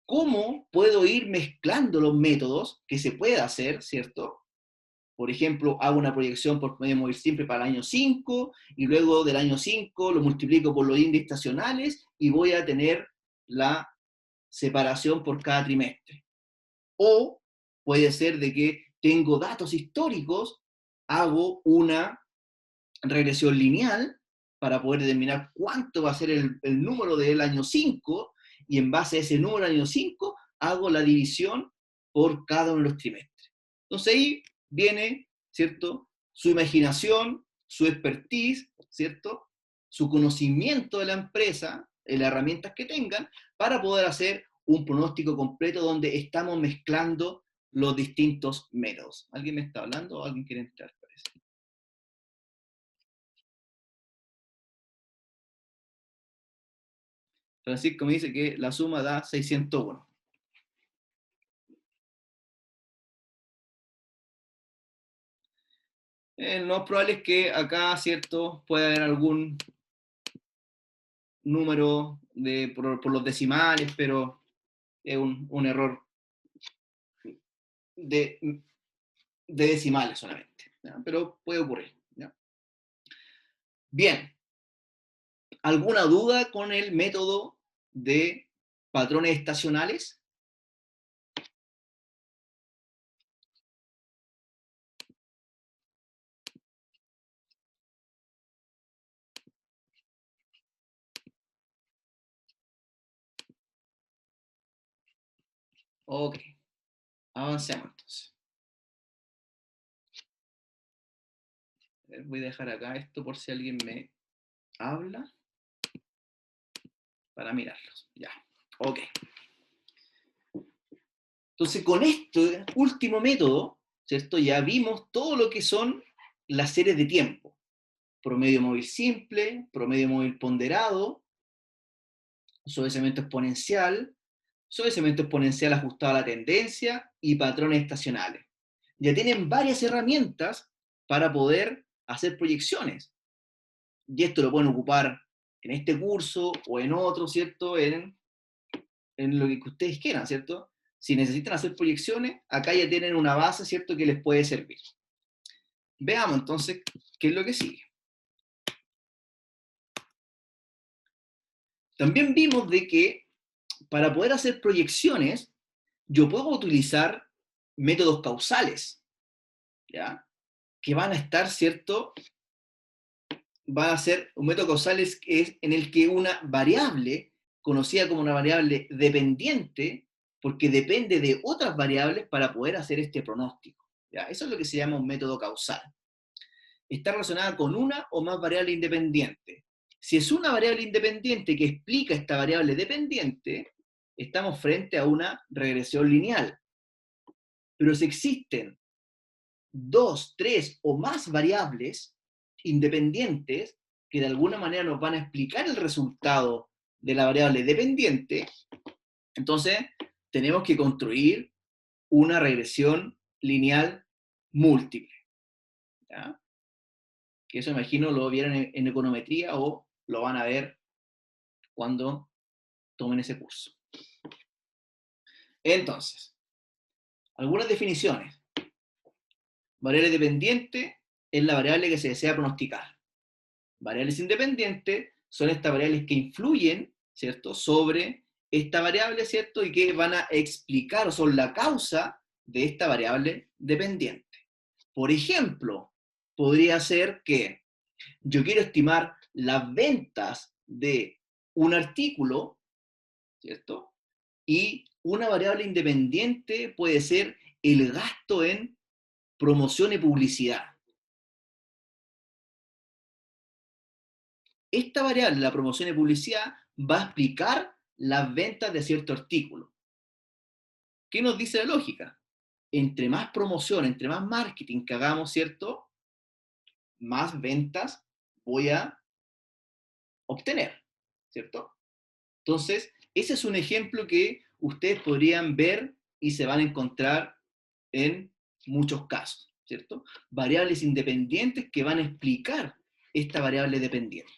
cómo puedo ir mezclando los métodos que se puede hacer, ¿cierto? Por ejemplo, hago una proyección por promedio móvil simple para el año 5 y luego del año 5 lo multiplico por los índices estacionales y voy a tener la separación por cada trimestre. O puede ser de que tengo datos históricos, hago una regresión lineal para poder determinar cuánto va a ser el número del año 5 y en base a ese número del año 5 hago la división por cada uno de los trimestres. Entonces ahí viene, ¿cierto?, su imaginación, su expertise, ¿cierto?, su conocimiento de la empresa, de las herramientas que tengan, para poder hacer un pronóstico completo donde estamos mezclando los distintos métodos. ¿Alguien me está hablando o alguien quiere entrar? Parece. Francisco me dice que la suma da 601. Lo más probable es que acá, ¿cierto?, pueda haber algún número por los decimales, pero es un error de, de decimales solamente, ¿ya? Pero puede ocurrir, ¿ya? Bien, ¿alguna duda con el método de patrones estacionales? Ok, avancemos entonces. Voy a dejar acá esto por si alguien me habla para mirarlos. Ya, ok. Entonces, con este último método, ¿cierto?, ya vimos todo lo que son las series de tiempo. Promedio móvil simple, promedio móvil ponderado, suavizamiento exponencial ajustado a la tendencia y patrones estacionales. Ya tienen varias herramientas para poder hacer proyecciones. Y esto lo pueden ocupar en este curso o en otro, ¿cierto?, en lo que ustedes quieran, ¿cierto? Si necesitan hacer proyecciones, acá ya tienen una base, ¿cierto?, que les puede servir. Veamos entonces qué es lo que sigue. También vimos de que para poder hacer proyecciones, yo puedo utilizar métodos causales, ¿ya?, que van a estar, ¿cierto?, van a ser un método causal es en el que una variable, conocida como una variable dependiente, porque depende de otras variables para poder hacer este pronóstico, ¿ya? Eso es lo que se llama un método causal. Está relacionada con una o más variables independientes. Si es una variable independiente que explica esta variable dependiente, estamos frente a una regresión lineal. Pero si existen dos, tres o más variables independientes que de alguna manera nos van a explicar el resultado de la variable dependiente, entonces tenemos que construir una regresión lineal múltiple, ¿ya? Que eso imagino lo vieron en econometría o lo van a ver cuando tomen ese curso. Entonces, algunas definiciones. Variable dependiente es la variable que se desea pronosticar. Variables independientes son estas variables que influyen, ¿cierto?, sobre esta variable, ¿cierto?, y que van a explicar o son la causa de esta variable dependiente. Por ejemplo, podría ser que yo quiero estimar las ventas de un artículo, ¿cierto? Y una variable independiente puede ser el gasto en promoción y publicidad. Esta variable, la promoción y publicidad, va a explicar las ventas de cierto artículo. ¿Qué nos dice la lógica? entre más promoción, entre más marketing que hagamos, ¿cierto? Más ventas voy a obtener, ¿cierto? Entonces, ese es un ejemplo que ustedes podrían ver y se van a encontrar en muchos casos, ¿cierto? Variables independientes que van a explicar esta variable dependiente.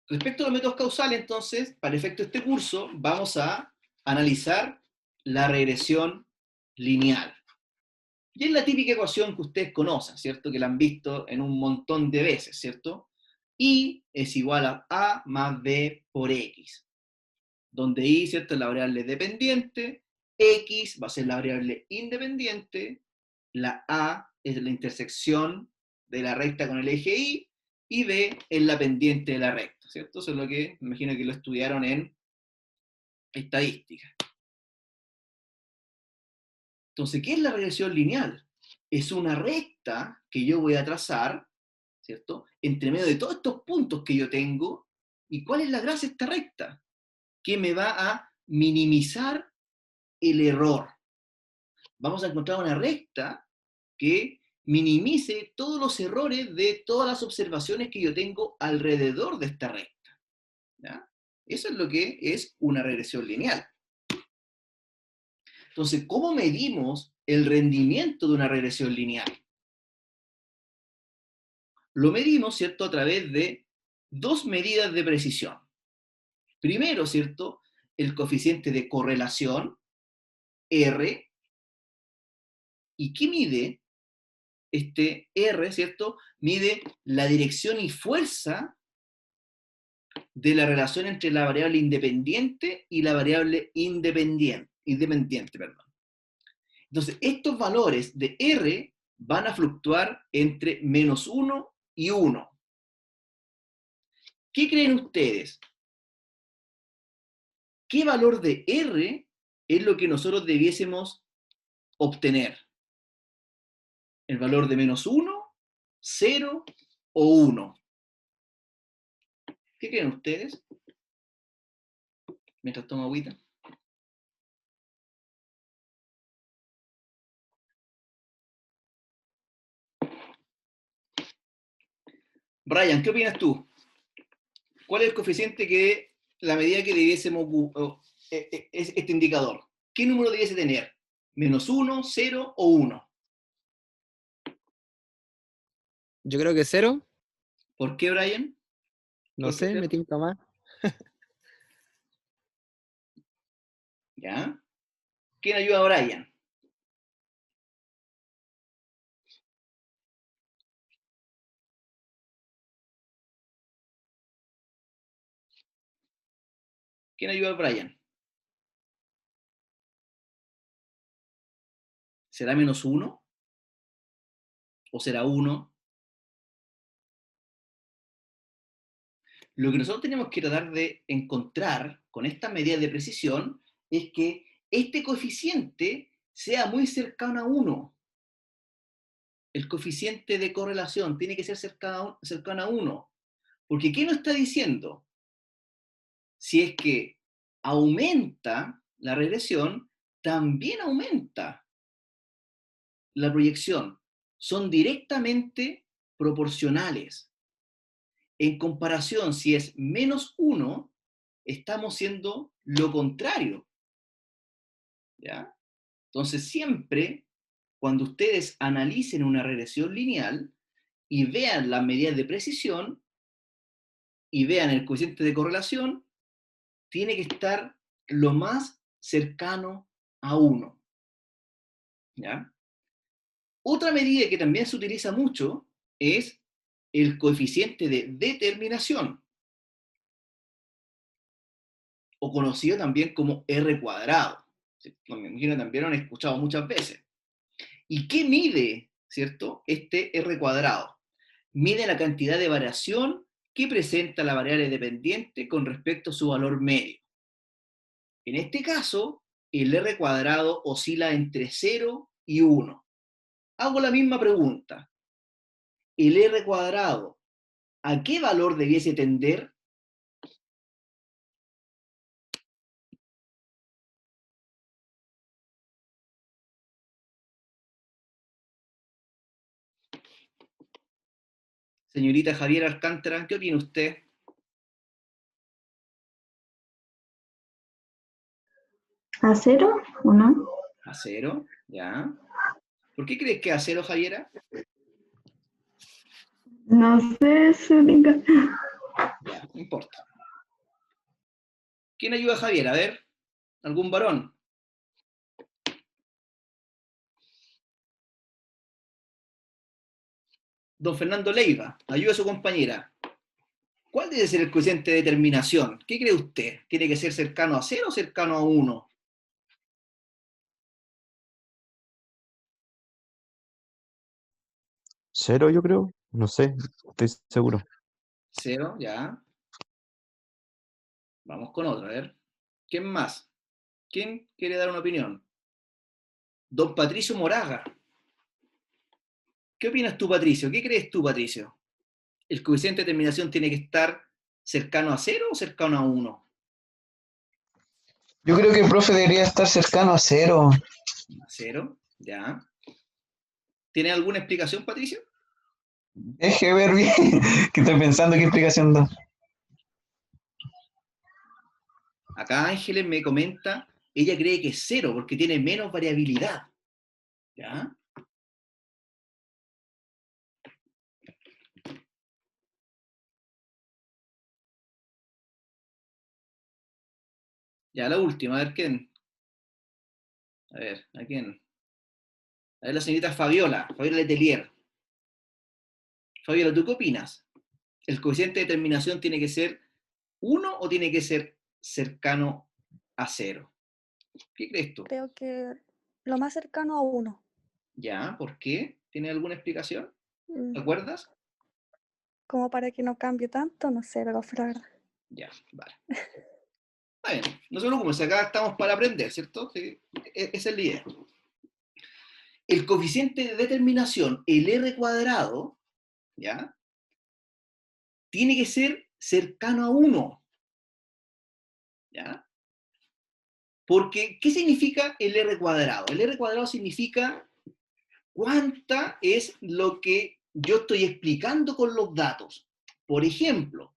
Respecto a los métodos causales, entonces, para efecto de este curso, vamos a analizar la regresión lineal. Y es la típica ecuación que ustedes conocen, ¿cierto? Que la han visto en un montón de veces, ¿cierto? Y es igual a más b por x, donde y, ¿cierto?, es la variable dependiente, x va a ser la variable independiente, la a es la intersección de la recta con el eje y b es la pendiente de la recta, ¿cierto? Eso es lo que me imagino que lo estudiaron en estadística. Entonces, ¿qué es la regresión lineal? Es una recta que yo voy a trazar, ¿cierto?, entre medio de todos estos puntos que yo tengo. ¿Y cuál es la gracia de esta recta? Que me va a minimizar el error. Vamos a encontrar una recta que minimice todos los errores de todas las observaciones que yo tengo alrededor de esta recta, ¿ya? Eso es lo que es una regresión lineal. Entonces, ¿cómo medimos el rendimiento de una regresión lineal? Lo medimos, ¿cierto?, a través de dos medidas de precisión. Primero, ¿cierto?, el coeficiente de correlación, R. ¿Y qué mide? Este R, ¿cierto?, mide la dirección y fuerza de la relación entre la variable independiente y la variable independiente, perdón. Entonces, estos valores de R van a fluctuar entre -1 y 1. ¿Qué creen ustedes? ¿Qué valor de R es lo que nosotros debiésemos obtener? ¿El valor de -1, 0 o 1? ¿Qué creen ustedes? Mientras tomo agüita. Brian, ¿qué opinas tú? ¿Cuál es el coeficiente que la medida que debiésemos es este indicador? ¿Qué número debiese tener? ¿-1, 0 o 1? Yo creo que 0, ¿Por qué, Brian? no ¿Por qué sé, 0? me tinca más. ¿Ya? ¿Quién ayuda a Brian? ¿Quién ayuda a Brian? ¿Será -1? ¿O será 1? Lo que nosotros tenemos que tratar de encontrar con esta medida de precisión es que este coeficiente sea muy cercano a 1. El coeficiente de correlación tiene que ser cercano a 1. Porque ¿qué nos está diciendo? Si es que aumenta la regresión, también aumenta la proyección. Son directamente proporcionales. En comparación, si es -1, estamos siendo lo contrario, ¿ya? Entonces, siempre, cuando ustedes analicen una regresión lineal y vean las medidas de precisión y vean el coeficiente de correlación, tiene que estar lo más cercano a 1, ¿ya? Otra medida que también se utiliza mucho es el coeficiente de determinación, o conocido también como R cuadrado. Me imagino también lo han escuchado muchas veces. ¿Y qué mide, cierto, este R cuadrado? Mide la cantidad de variación que presenta la variable dependiente con respecto a su valor medio. En este caso, el R cuadrado oscila entre 0 y 1. Hago la misma pregunta. ¿El R cuadrado a qué valor debiese tender? Señorita Javiera Alcántara, ¿qué opina usted? ¿A cero o no? A cero, ya. ¿Por qué crees que a cero, Javiera? No sé, Zúñiga. Ya, no importa. ¿Quién ayuda a Javiera? A ver, ¿algún varón? Don Fernando Leiva, ayuda a su compañera. ¿Cuál debe ser el coeficiente de determinación? ¿Qué cree usted? ¿Tiene que ser cercano a cero o cercano a uno? Cero, yo creo. No sé, estoy seguro. Cero, ya. Vamos con otro, a ver. ¿Quién más? ¿Quién quiere dar una opinión? Don Patricio Moraga. ¿Qué opinas tú, Patricio? ¿Qué crees tú, Patricio? ¿El coeficiente de determinación tiene que estar cercano a cero o cercano a uno? Yo creo que el profe debería estar cercano a cero. A cero, ya. ¿Tiene alguna explicación, Patricio? Deje ver bien, que estoy pensando qué explicación da. Acá Ángeles me comenta, ella cree que es cero porque tiene menos variabilidad. ¿Ya? Ya la última, a ver quién. A ver, ¿a quién? A ver la señorita Fabiola, Fabiola Letelier. Fabiola, ¿tú qué opinas? ¿El coeficiente de determinación tiene que ser uno o tiene que ser cercano a cero? ¿Qué crees tú? Creo que lo más cercano a uno. ¿Ya? ¿Por qué? ¿Tiene alguna explicación? Mm, ¿Te acuerdas? Como para que no cambie tanto, no sé, pero la verdad. Ya, vale. Está bien, no se preocupen, si acá estamos para aprender, ¿cierto? Sí, esa es la idea. El coeficiente de determinación, el R cuadrado, ¿ya? Tiene que ser cercano a uno, ¿ya? Porque, ¿qué significa el R cuadrado? El R cuadrado significa cuánta es lo que yo estoy explicando con los datos. Por ejemplo,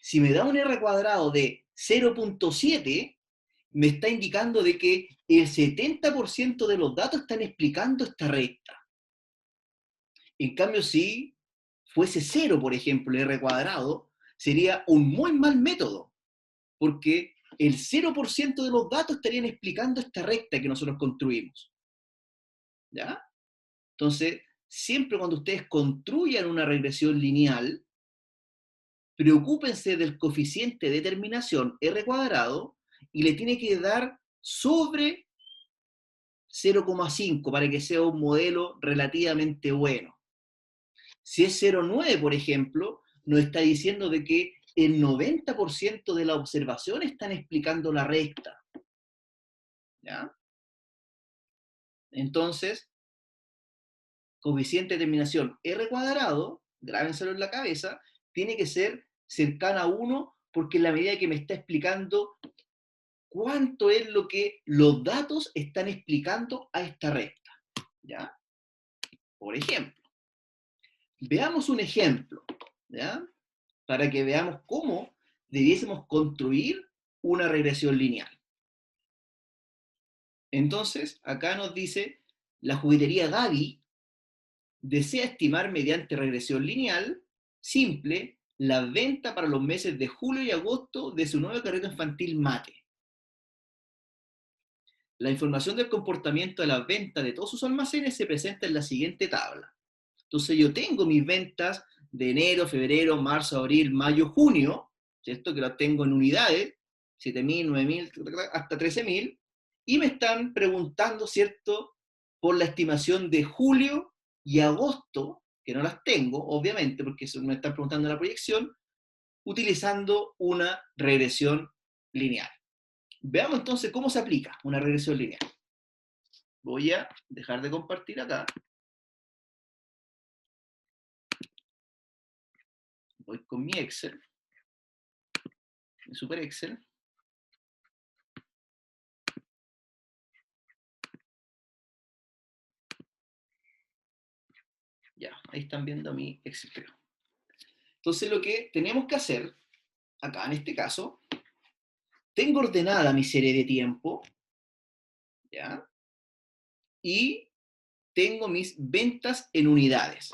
si me da un R cuadrado de 0.7, me está indicando de que el 70% de los datos están explicando esta recta. En cambio, si fuese 0, por ejemplo, el R cuadrado, sería un muy mal método, porque el 0% de los datos estarían explicando esta recta que nosotros construimos. ¿Ya? Entonces, siempre cuando ustedes construyan una regresión lineal, preocúpense del coeficiente de determinación R cuadrado y le tiene que dar sobre 0,5 para que sea un modelo relativamente bueno. Si es 0,9, por ejemplo, nos está diciendo de que el 90% de las observaciones están explicando la recta. ¿Ya? Entonces, coeficiente de determinación R cuadrado, grábenselo en la cabeza, tiene que ser cercana a 1 porque en la medida que me está explicando cuánto es lo que los datos están explicando a esta recta. ¿Ya? Por ejemplo, veamos un ejemplo, ¿ya? Para que veamos cómo debiésemos construir una regresión lineal. Entonces, acá nos dice, la juguetería Gaby desea estimar mediante regresión lineal simple la venta para los meses de julio y agosto de su nuevo carrito infantil Mate. La información del comportamiento de las ventas de todos sus almacenes se presenta en la siguiente tabla. Entonces yo tengo mis ventas de enero, febrero, marzo, abril, mayo, junio, ¿cierto? Que las tengo en unidades, 7.000, 9.000, hasta 13.000, y me están preguntando, ¿cierto? Por la estimación de julio y agosto, que no las tengo, obviamente, porque eso me están preguntando en la proyección, utilizando una regresión lineal. Veamos entonces cómo se aplica una regresión lineal. Voy a dejar de compartir acá. Voy con mi Excel, mi Super Excel. Ya, ahí están viendo mi Excel, creo. Entonces lo que tenemos que hacer, acá en este caso, tengo ordenada mi serie de tiempo, ¿ya? Y tengo mis ventas en unidades.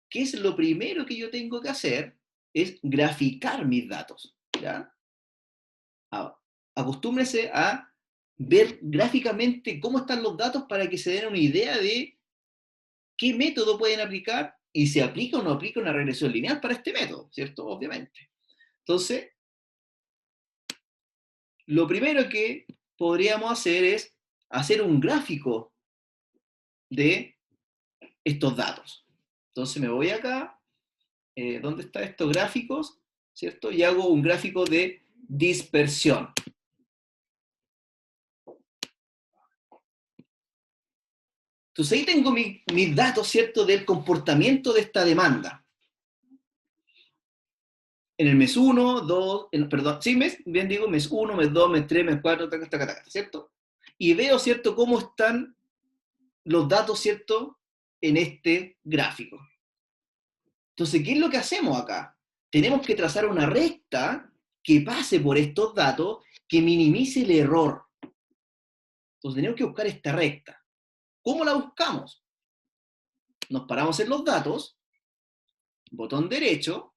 ¿Qué es lo primero que yo tengo que hacer? Es graficar mis datos, ¿ya? Acostúmbrese a ver gráficamente cómo están los datos para que se den una idea de qué método pueden aplicar y si aplica o no aplica una regresión lineal para este método, ¿cierto? Obviamente. Entonces, lo primero que podríamos hacer es hacer un gráfico de estos datos. Entonces me voy acá, ¿dónde están estos gráficos? ¿Cierto? Y hago un gráfico de dispersión. Entonces ahí tengo mis datos, ¿cierto?, del comportamiento de esta demanda. En el mes 1, 2, perdón, sí, bien digo, mes 1, mes 2, mes 3, mes 4, ¿cierto? Y veo, ¿cierto?, cómo están los datos, ¿cierto?, en este gráfico. Entonces, ¿qué es lo que hacemos acá? Tenemos que trazar una recta que pase por estos datos, que minimice el error. Entonces, tenemos que buscar esta recta. ¿Cómo la buscamos? Nos paramos en los datos, botón derecho,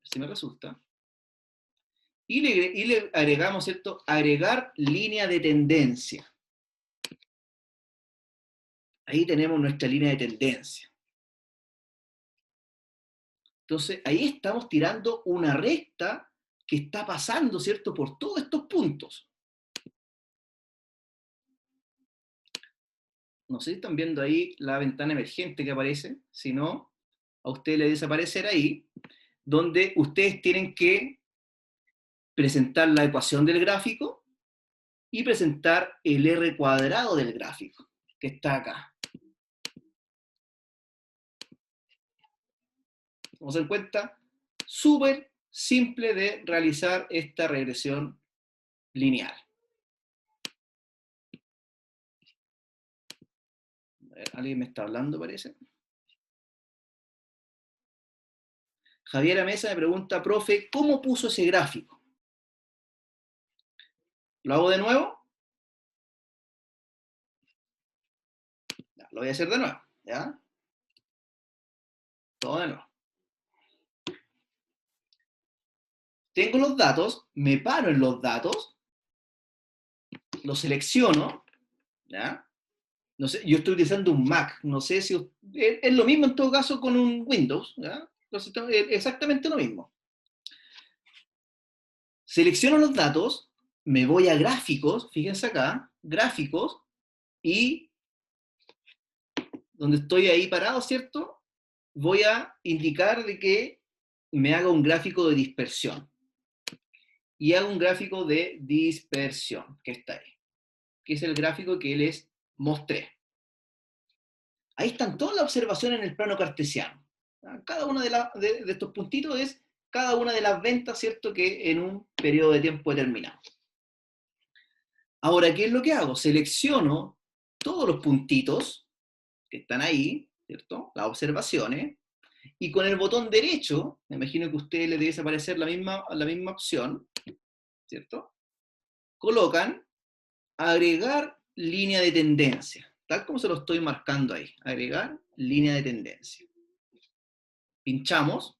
si me resulta, y le agregamos, ¿cierto?, agregar línea de tendencia. Ahí tenemos nuestra línea de tendencia. Entonces, ahí estamos tirando una recta que está pasando, ¿cierto?, por todos estos puntos. No sé si están viendo ahí la ventana emergente que aparece, si no, a ustedes les desaparecerá ahí, donde ustedes tienen que presentar la ecuación del gráfico y presentar el R cuadrado del gráfico, que está acá. Como se dan cuenta, súper simple de realizar esta regresión lineal. A ver, alguien me está hablando, parece. Javiera Mesa me pregunta, profe, ¿cómo puso ese gráfico? ¿Lo hago de nuevo? Ya, lo voy a hacer de nuevo, ¿ya? Todo de nuevo. Tengo los datos, me paro en los datos, los selecciono, ¿ya? No sé, yo estoy utilizando un Mac, no sé si es lo mismo en todo caso con un Windows, ¿ya? Entonces, es exactamente lo mismo. Selecciono los datos, me voy a gráficos, fíjense acá, gráficos, y donde estoy ahí parado, ¿cierto? Voy a indicar de que me haga un gráfico de dispersión. Y hago un gráfico de dispersión, que está ahí, que es el gráfico que les mostré. Ahí están todas las observaciones en el plano cartesiano. Cada uno de estos puntitos es cada una de las ventas, ¿cierto?, que en un periodo de tiempo determinado. Ahora, ¿qué es lo que hago? Selecciono todos los puntitos que están ahí, ¿cierto?, las observaciones, y con el botón derecho, me imagino que a ustedes les debe aparecer la misma opción, ¿cierto? Colocan agregar línea de tendencia, tal como se lo estoy marcando ahí, agregar línea de tendencia. Pinchamos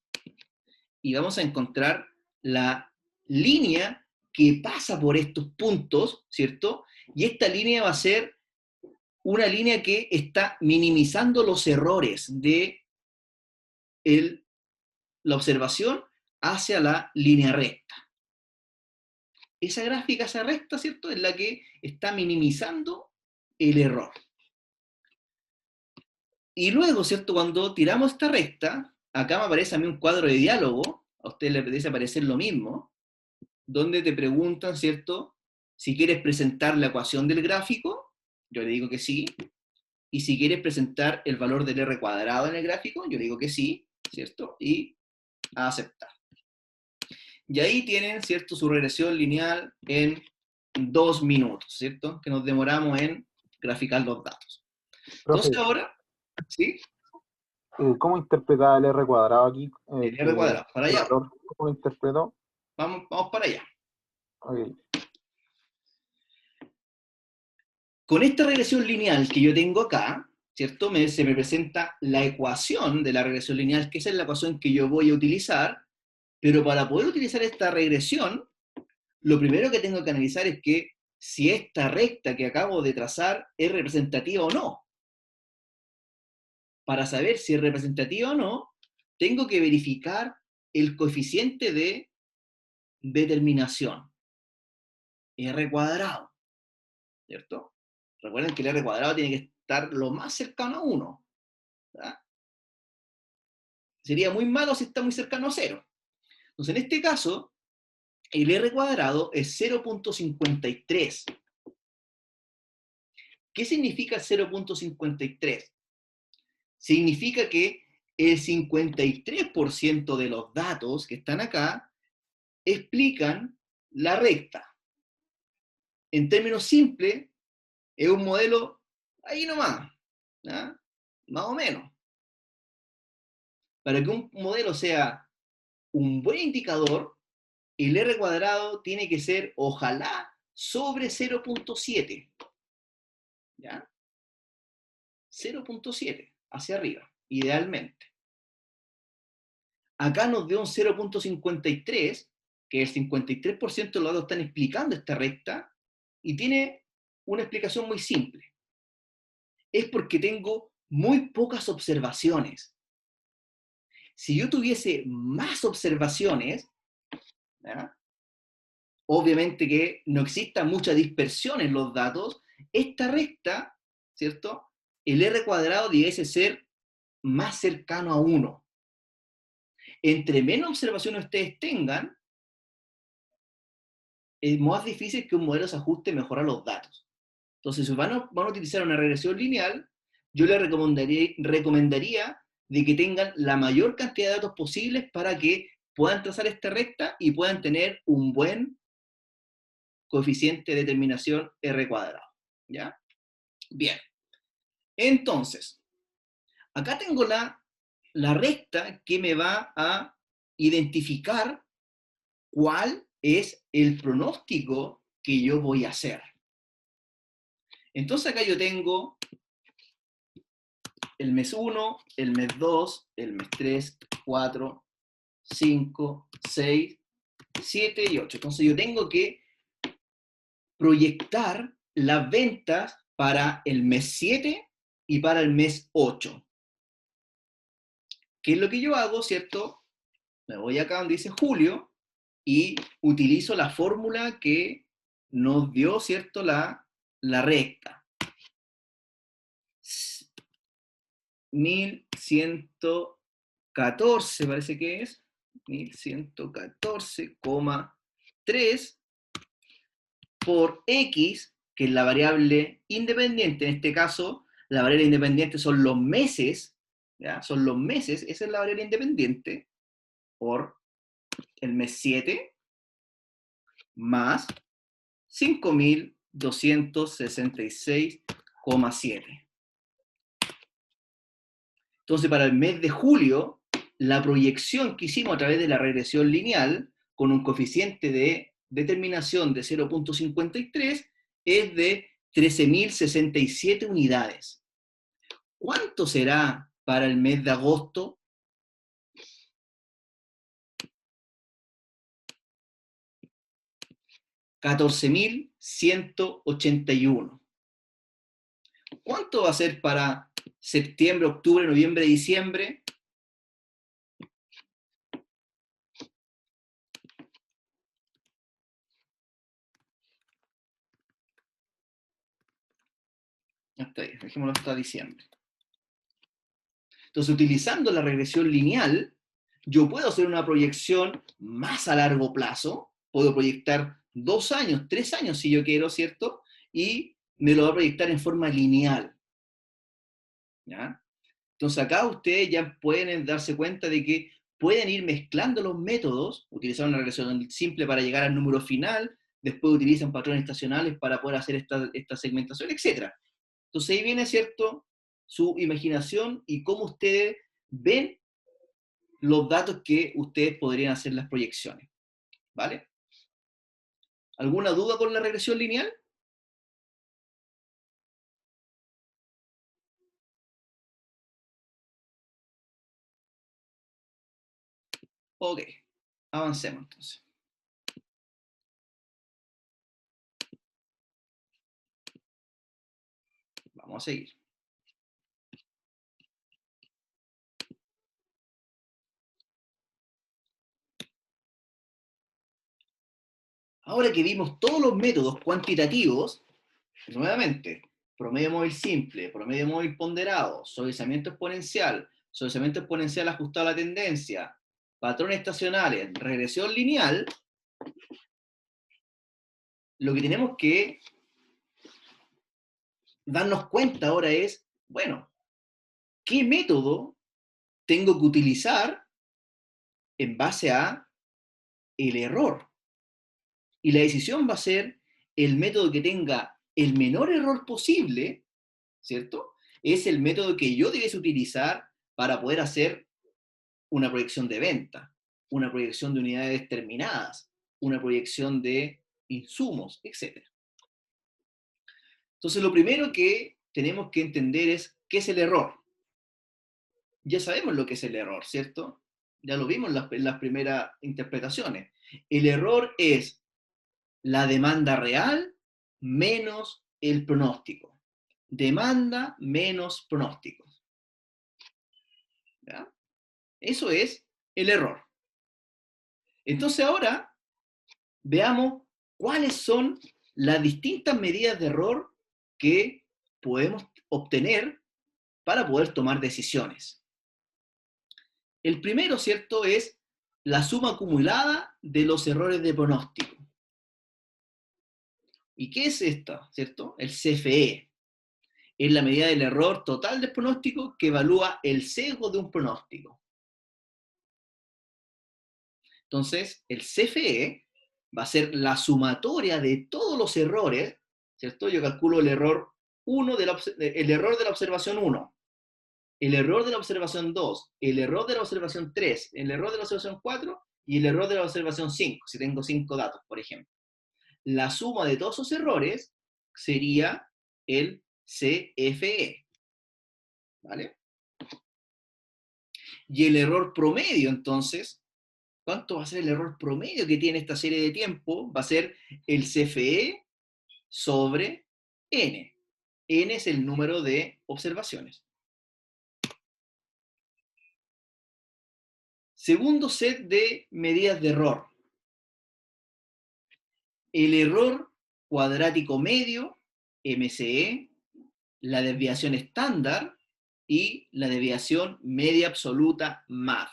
y vamos a encontrar la línea que pasa por estos puntos, ¿cierto? Y esta línea va a ser una línea que está minimizando los errores de la observación hacia la línea recta. Esa gráfica, esa recta, ¿cierto?, es la que está minimizando el error. Y luego, ¿cierto?, cuando tiramos esta recta, acá me aparece a mí un cuadro de diálogo, a ustedes les puede aparecer lo mismo, donde te preguntan, ¿cierto?, si quieres presentar la ecuación del gráfico, yo le digo que sí, y si quieres presentar el valor del R cuadrado en el gráfico, yo le digo que sí, ¿cierto?, y a aceptar. Y ahí tienen, ¿cierto?, su regresión lineal en 2 minutos, ¿cierto?, que nos demoramos en graficar los datos. Profe, Entonces ahora, ¿sí? ¿Cómo interpretar el R cuadrado aquí? El R cuadrado, para allá. ¿Cómo lo interpretó? Vamos para allá. Ok. Con esta regresión lineal que yo tengo acá, ¿cierto? Se me presenta la ecuación de la regresión lineal, que esa es la ecuación que yo voy a utilizar, pero para poder utilizar esta regresión, lo primero que tengo que analizar es que si esta recta que acabo de trazar es representativa o no. Para saber si es representativa o no, tengo que verificar el coeficiente de determinación, R cuadrado, ¿cierto? Recuerden que el R cuadrado tiene que estar lo más cercano a 1. ¿Verdad? Sería muy malo si está muy cercano a 0. Entonces, en este caso, el R cuadrado es 0.53. ¿Qué significa 0.53? Significa que el 53% de los datos que están acá explican la recta. En términos simples, es un modelo ahí nomás, ¿ya? Más o menos. Para que un modelo sea un buen indicador, el R cuadrado tiene que ser, ojalá, sobre 0.7. ¿Ya? 0.7, hacia arriba, idealmente. Acá nos dio un 0.53, que el 53% de los datos están explicando esta recta, y tiene una explicación muy simple. Es porque tengo muy pocas observaciones. Si yo tuviese más observaciones, ¿ya? Obviamente que no exista mucha dispersión en los datos, esta recta, ¿cierto? El R cuadrado debiese ser más cercano a 1. Entre menos observaciones ustedes tengan, es más difícil que un modelo se ajuste mejor a los datos. Entonces, si van a utilizar una regresión lineal, yo les recomendaría de que tengan la mayor cantidad de datos posibles para que puedan trazar esta recta y puedan tener un buen coeficiente de determinación R cuadrado. ¿Ya? Bien. Entonces, acá tengo la recta que me va a identificar cuál es el pronóstico que yo voy a hacer. Entonces acá yo tengo el mes 1, el mes 2, el mes 3, 4, 5, 6, 7 y 8. Entonces yo tengo que proyectar las ventas para el mes 7 y para el mes 8. ¿Qué es lo que yo hago, cierto? Me voy acá donde dice julio y utilizo la fórmula que nos dio, cierto, la recta. 1114 parece que es, 1114,3 por X, que es la variable independiente. En este caso, la variable independiente son los meses, ¿ya? Son los meses, esa es la variable independiente, por el mes 7, más 5.266,7. Entonces, para el mes de julio, la proyección que hicimos a través de la regresión lineal, con un coeficiente de determinación de 0.53, es de 13.067 unidades. ¿Cuánto será para el mes de agosto? $14.181. ¿Cuánto va a ser para septiembre, octubre, noviembre, diciembre? Hasta ahí, dejémoslo hasta diciembre. Entonces, utilizando la regresión lineal, yo puedo hacer una proyección más a largo plazo, puedo proyectar 2 años, 3 años si yo quiero, ¿cierto? Y me lo va a proyectar en forma lineal. ¿Ya? Entonces acá ustedes ya pueden darse cuenta de que pueden ir mezclando los métodos, utilizar una regresión simple para llegar al número final, después utilizan patrones estacionales para poder hacer esta segmentación, etc. Entonces ahí viene, ¿cierto?, su imaginación y cómo ustedes ven los datos que ustedes podrían hacer las proyecciones. ¿Vale? ¿Alguna duda con la regresión lineal? Ok, avancemos entonces. Vamos a seguir. Ahora que vimos todos los métodos cuantitativos, nuevamente, promedio móvil simple, promedio móvil ponderado, suavizamiento exponencial ajustado a la tendencia, patrones estacionales, regresión lineal, lo que tenemos que darnos cuenta ahora es, bueno, ¿qué método tengo que utilizar en base a el error? Y la decisión va a ser el método que tenga el menor error posible, ¿cierto? Es el método que yo debiese utilizar para poder hacer una proyección de venta, una proyección de unidades determinadas, una proyección de insumos, etc. Entonces, lo primero que tenemos que entender es qué es el error. Ya sabemos lo que es el error, ¿cierto? Ya lo vimos en las primeras interpretaciones. El error es la demanda real menos el pronóstico. Demanda menos pronósticos. ¿Ya? Eso es el error. Entonces ahora veamos cuáles son las distintas medidas de error que podemos obtener para poder tomar decisiones. El primero, ¿cierto?, es la suma acumulada de los errores de pronóstico. ¿Y qué es esta, cierto? El CFE. Es la medida del error total del pronóstico que evalúa el sesgo de un pronóstico. Entonces, el CFE va a ser la sumatoria de todos los errores, ¿cierto? Yo calculo el error 1 el error de la observación 1, el error de la observación 2, el error de la observación 3, el error de la observación 4 y el error de la observación 5, si tengo 5 datos, por ejemplo. La suma de todos esos errores sería el CFE. ¿Vale? Y el error promedio, entonces, ¿cuánto va a ser el error promedio que tiene esta serie de tiempo? Va a ser el CFE sobre N. N es el número de observaciones. Segundo set de medidas de error. El error cuadrático medio, MCE, la desviación estándar y la desviación media absoluta, MAD.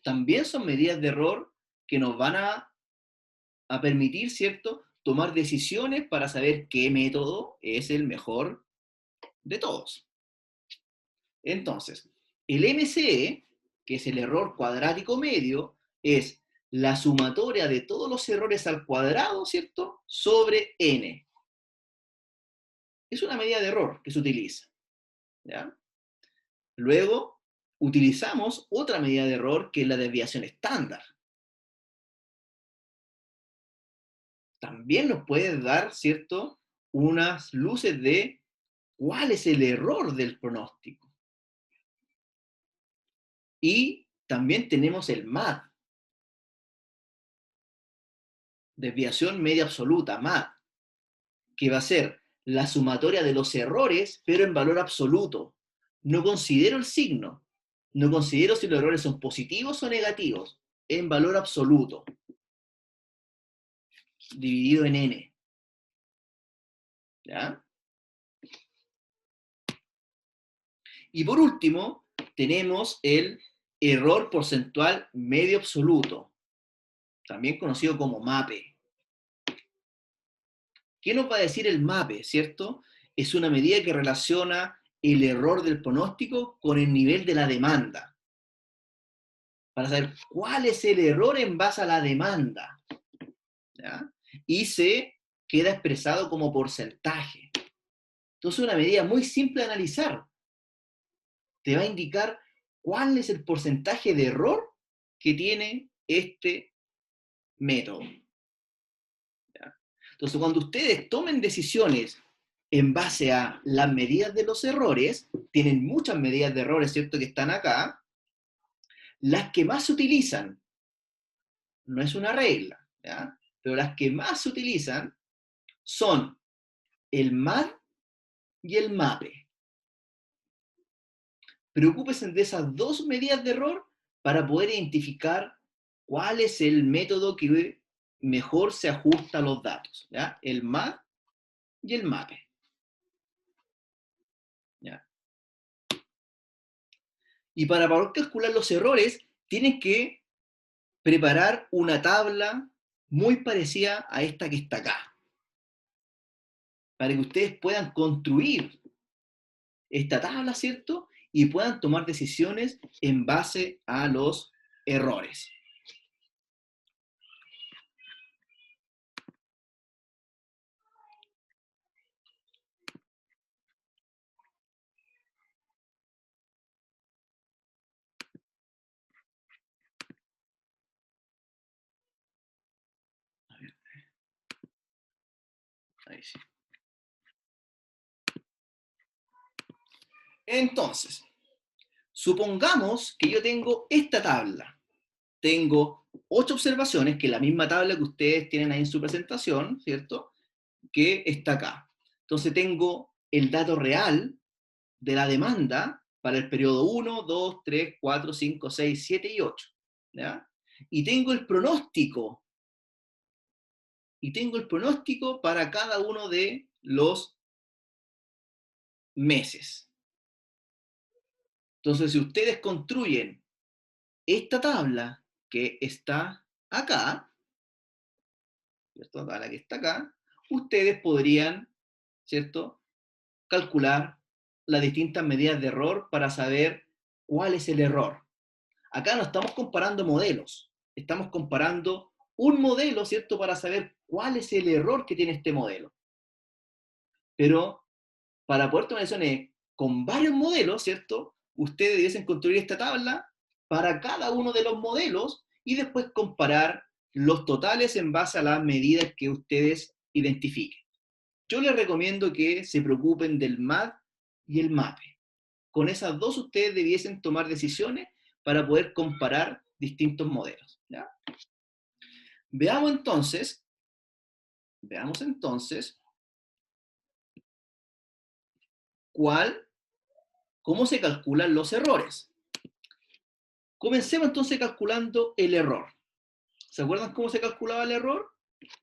También son medidas de error que nos van a permitir, ¿cierto?, tomar decisiones para saber qué método es el mejor de todos. Entonces, el MCE, que es el error cuadrático medio, es la sumatoria de todos los errores al cuadrado, ¿cierto?, sobre n. Es una medida de error que se utiliza. ¿Ya? Luego, utilizamos otra medida de error que es la desviación estándar. También nos puede dar, ¿cierto?, unas luces de cuál es el error del pronóstico. Y también tenemos el MAD, desviación media absoluta, MAD, que va a ser la sumatoria de los errores, pero en valor absoluto. No considero el signo, no considero si los errores son positivos o negativos, en valor absoluto, dividido en n. ¿Ya? Y por último, tenemos el error porcentual medio absoluto, también conocido como MAPE. ¿Qué nos va a decir el MAPE, cierto? Es una medida que relaciona el error del pronóstico con el nivel de la demanda, para saber cuál es el error en base a la demanda. ¿Ya? Y se queda expresado como porcentaje. Entonces es una medida muy simple de analizar. te va a indicar cuál es el porcentaje de error que tiene este método. ¿Ya? Entonces, cuando ustedes tomen decisiones en base a las medidas de los errores, tienen muchas medidas de errores, ¿cierto?, que están acá, las que más se utilizan, no es una regla, ¿ya?, pero las que más se utilizan son el MAD y el MAPE. Preocúpense de esas dos medidas de error para poder identificar cuál es el método que mejor se ajusta a los datos, ¿ya? El MAD y el MAPE. ¿Ya? Y para poder calcular los errores, tienen que preparar una tabla muy parecida a esta que está acá, para que ustedes puedan construir esta tabla, ¿cierto?, y puedan tomar decisiones en base a los errores. A ver. Ahí sí. Entonces, supongamos que yo tengo esta tabla. Tengo 8 observaciones, que es la misma tabla que ustedes tienen ahí en su presentación, ¿cierto?, que está acá. Entonces tengo el dato real de la demanda para el periodo 1, 2, 3, 4, 5, 6, 7 y 8. ¿Ya? Y tengo el pronóstico. Y tengo el pronóstico para cada uno de los meses. Entonces, si ustedes construyen esta tabla que está acá, ¿cierto?, acá, la que está acá, ustedes podrían, ¿cierto?, calcular las distintas medidas de error para saber cuál es el error. Acá no estamos comparando modelos, estamos comparando un modelo, ¿cierto?, para saber cuál es el error que tiene este modelo. Pero para poder tomar decisiones con varios modelos, ¿cierto?, ustedes debiesen construir esta tabla para cada uno de los modelos y después comparar los totales en base a las medidas que ustedes identifiquen. Yo les recomiendo que se preocupen del MAD y el MAPE. Con esas dos ustedes debiesen tomar decisiones para poder comparar distintos modelos. ¿Ya? Veamos entonces cómo se calculan los errores. Comencemos entonces calculando el error. ¿Se acuerdan cómo se calculaba el error?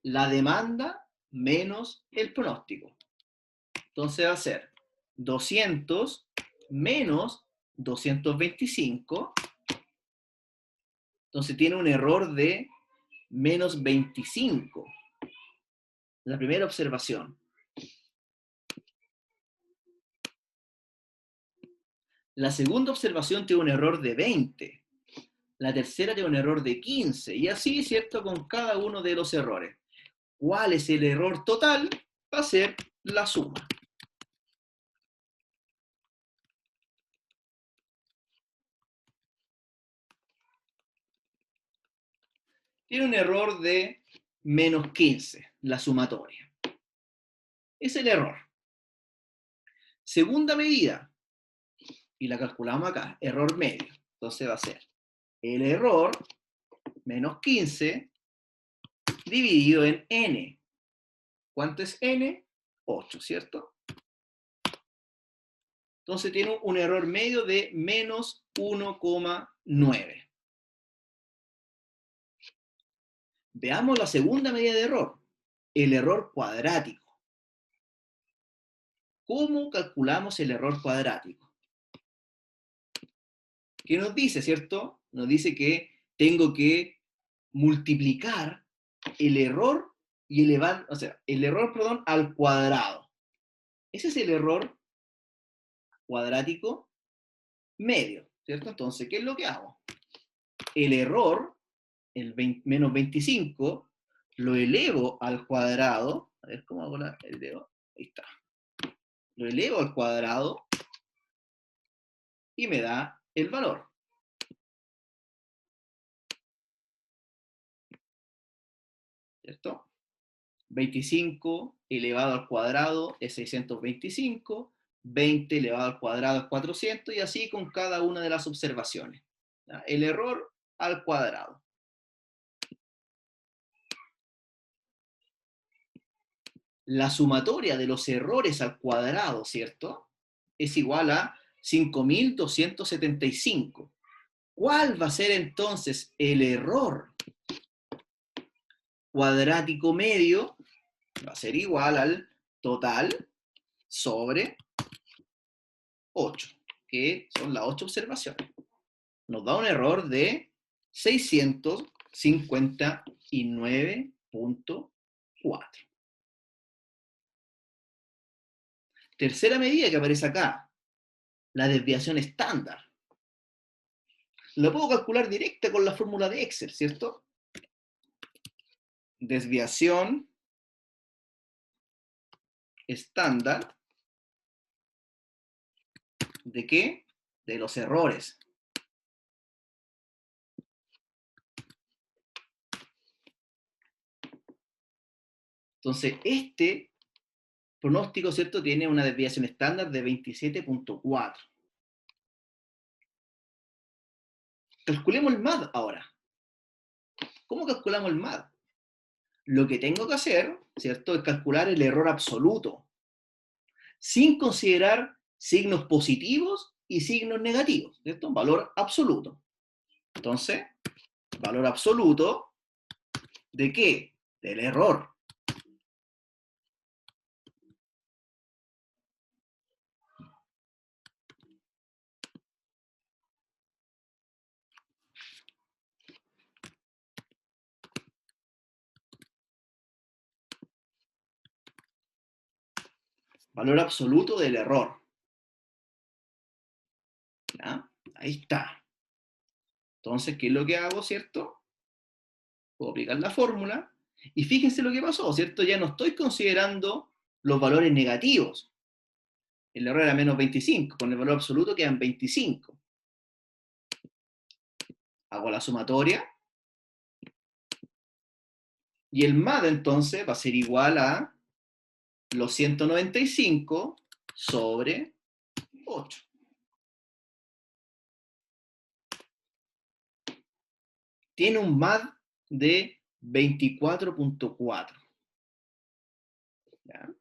La demanda menos el pronóstico. Entonces va a ser 200 menos 225. Entonces tiene un error de menos 25. La primera observación. La segunda observación tiene un error de 20. La tercera tiene un error de 15. Y así, ¿cierto?, con cada uno de los errores. ¿Cuál es el error total? Va a ser la suma. Tiene un error de menos 15, la sumatoria. Es el error. Segunda medida, y la calculamos acá, error medio. Entonces va a ser el error menos 15 dividido en n. ¿Cuánto es n? 8, ¿cierto? Entonces tiene un error medio de menos 1,9. Veamos la segunda medida de error, el error cuadrático. ¿Cómo calculamos el error cuadrático? ¿Qué nos dice, cierto? Nos dice que tengo que multiplicar el error y elevar, el error, perdón, al cuadrado. Ese es el error cuadrático medio, ¿cierto? Entonces, ¿qué es lo que hago? El error, menos 25, lo elevo al cuadrado. A ver cómo hago el dedo. Ahí está. Lo elevo al cuadrado y me da el valor. ¿Cierto? 25 elevado al cuadrado es 625, 20 elevado al cuadrado es 400, y así con cada una de las observaciones. ¿Ya? El error al cuadrado. La sumatoria de los errores al cuadrado, ¿cierto?, es igual a 5275. ¿Cuál va a ser entonces el error cuadrático medio? Va a ser igual al total sobre 8, que son las 8 observaciones. Nos da un error de 659.4. Tercera medida que aparece acá, la desviación estándar. La puedo calcular directa con la fórmula de Excel, ¿cierto? Desviación estándar. ¿De qué? De los errores. Entonces, este pronóstico, ¿cierto?, tiene una desviación estándar de 27.4. Calculemos el MAD ahora. ¿Cómo calculamos el MAD? Lo que tengo que hacer, ¿cierto?, es calcular el error absoluto, sin considerar signos positivos y signos negativos, ¿cierto? Un valor absoluto. Entonces, valor absoluto, ¿de qué? Del error. Valor absoluto del error. ¿Ya? Ahí está. Entonces, ¿qué es lo que hago, cierto? Puedo aplicar la fórmula, y fíjense lo que pasó, ¿cierto? Ya no estoy considerando los valores negativos. El error era menos 25, con el valor absoluto quedan 25. Hago la sumatoria, y el MAD entonces va a ser igual a los 195 sobre 8. Tiene un MAD de 24.4. ¿Ya?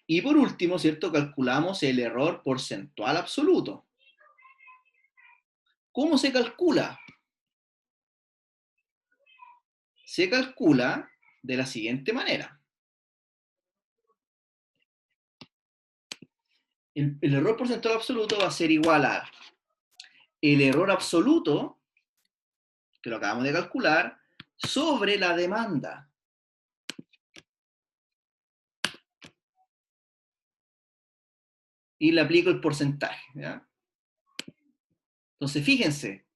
Y por último, ¿cierto?, calculamos el error porcentual absoluto. ¿Cómo se calcula? Se calcula de la siguiente manera. El error porcentual absoluto va a ser igual a el error absoluto, que lo acabamos de calcular, sobre la demanda. Y le aplico el porcentaje, ¿ya? Entonces, fíjense,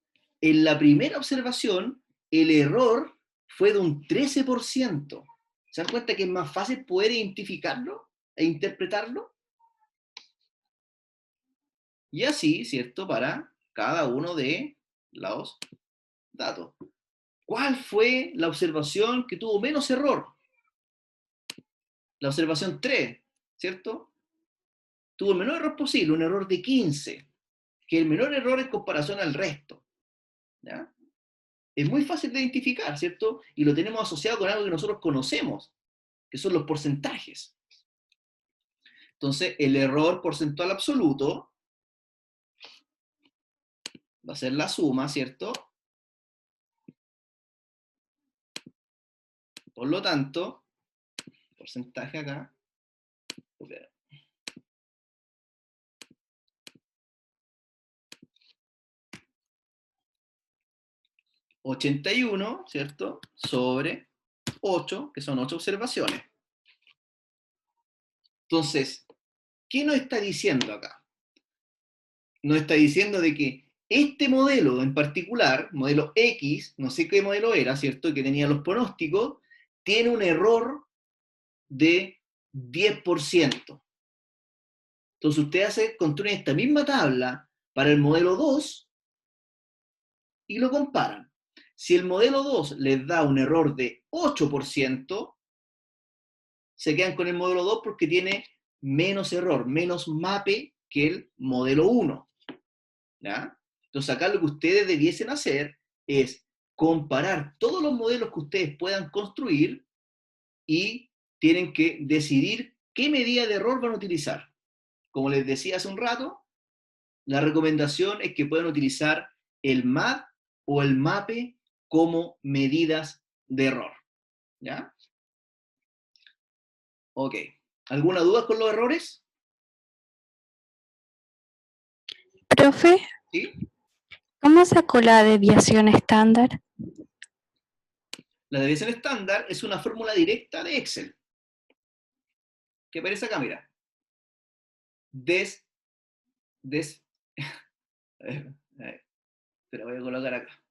en la primera observación, el error fue de un 13%. ¿Se dan cuenta que es más fácil poder identificarlo e interpretarlo? Y así, ¿cierto?, para cada uno de los datos. ¿Cuál fue la observación que tuvo menos error? La observación 3, ¿cierto? Tuvo el menor error posible, un error de 15, que es el menor error en comparación al resto. ¿Ya? Es muy fácil de identificar, ¿cierto? Y lo tenemos asociado con algo que nosotros conocemos, que son los porcentajes. Entonces, el error porcentual absoluto va a ser la suma, ¿cierto? Por lo tanto, porcentaje acá, 81, ¿cierto?, sobre 8, que son 8 observaciones. Entonces, ¿qué nos está diciendo acá? Nos está diciendo de que este modelo en particular, modelo X, no sé qué modelo era, ¿cierto?, que tenía los pronósticos, tiene un error de 10%. Entonces usted construye esta misma tabla para el modelo 2 y lo comparan. Si el modelo 2 les da un error de 8%, se quedan con el modelo 2 porque tiene menos error, menos MAPE que el modelo 1. ¿Ya? Entonces acá lo que ustedes debiesen hacer es comparar todos los modelos que ustedes puedan construir y tienen que decidir qué medida de error van a utilizar. Como les decía hace un rato, la recomendación es que puedan utilizar el MAP o el MAPE como medidas de error. ¿Ya? Ok. ¿Alguna duda con los errores? Profe, ¿Sí? ¿cómo sacó la desviación estándar? La desviación estándar es una fórmula directa de Excel. Que aparece acá, mira. A ver, te la voy a colocar acá.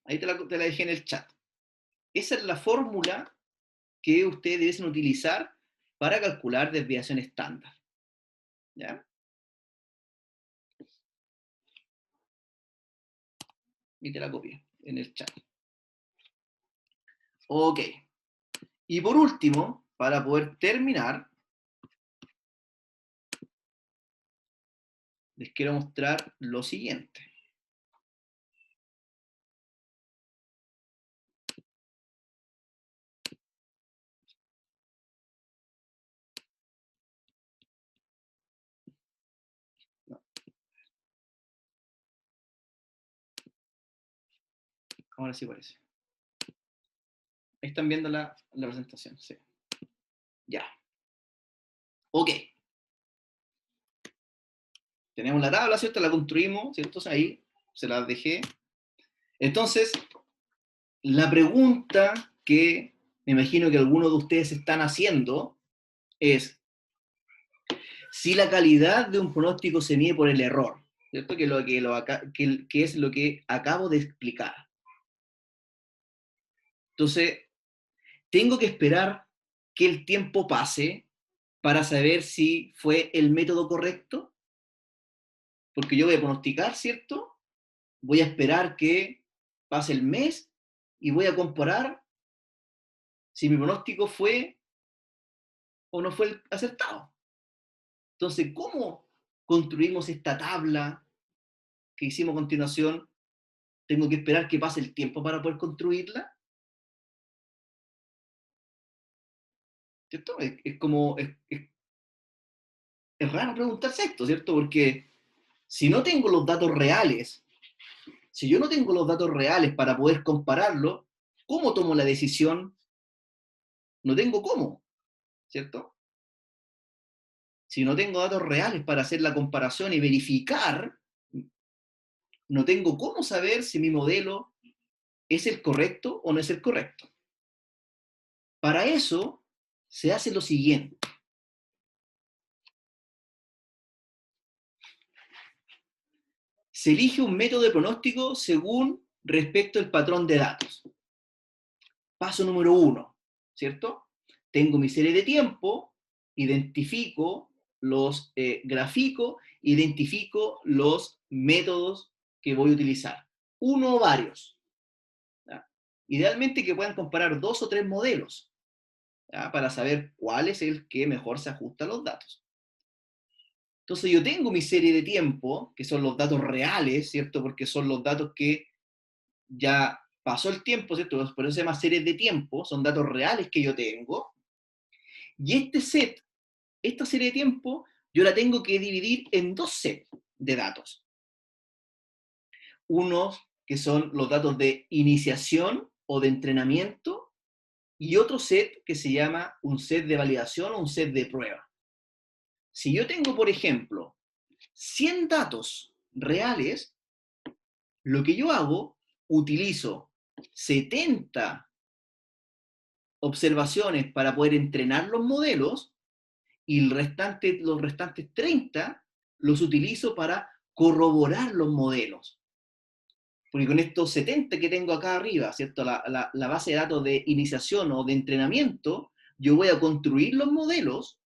Ahí te la dejé en el chat. Esa es la fórmula que ustedes deben utilizar para calcular desviación estándar. ¿Ya? Y te la copié en el chat. Ok. Y por último, para poder terminar, les quiero mostrar lo siguiente. No. Ahora sí parece. Ahí están viendo la presentación, sí. Ya. Ok. Tenemos la tabla, ¿cierto? La construimos, ¿cierto? Ahí se las dejé. Entonces, la pregunta que me imagino que algunos de ustedes están haciendo es si la calidad de un pronóstico se mide por el error, ¿cierto? Que es lo que acabo de explicar. Entonces, tengo que esperar que el tiempo pase para saber si fue el método correcto, porque yo voy a pronosticar, ¿cierto? Voy a esperar que pase el mes y voy a comparar si mi pronóstico fue o no fue acertado. Entonces, ¿cómo construimos esta tabla que hicimos a continuación? ¿Tengo que esperar que pase el tiempo para poder construirla? ¿Cierto? Es raro preguntarse esto, ¿cierto? Porque si no tengo los datos reales, si yo no tengo los datos reales para poder compararlo, ¿cómo tomo la decisión? No tengo cómo, ¿cierto? Si no tengo datos reales para hacer la comparación y verificar, no tengo cómo saber si mi modelo es el correcto o no es el correcto. Para eso se hace lo siguiente. Se elige un método de pronóstico según respecto al patrón de datos. Paso número 1, ¿cierto? Tengo mi serie de tiempo, identifico los grafico, identifico los métodos que voy a utilizar. Uno o varios. ¿Ya? Idealmente que puedan comparar 2 o 3 modelos, ¿ya? Para saber cuál es el que mejor se ajusta a los datos. Entonces yo tengo mi serie de tiempo, que son los datos reales, ¿cierto? Porque son los datos que ya pasó el tiempo, ¿cierto? Por eso se llama series de tiempo, son datos reales que yo tengo. Y esta serie de tiempo, yo la tengo que dividir en 2 sets de datos. Unos que son los datos de iniciación o de entrenamiento, y otro set que se llama un set de validación o un set de prueba. Si yo tengo, por ejemplo, 100 datos reales, lo que yo hago, utilizo 70 observaciones para poder entrenar los modelos y los restantes 30 los utilizo para corroborar los modelos. Porque con estos 70 que tengo acá arriba, ¿cierto? La base de datos de iniciación o de entrenamiento, yo voy a construir los modelos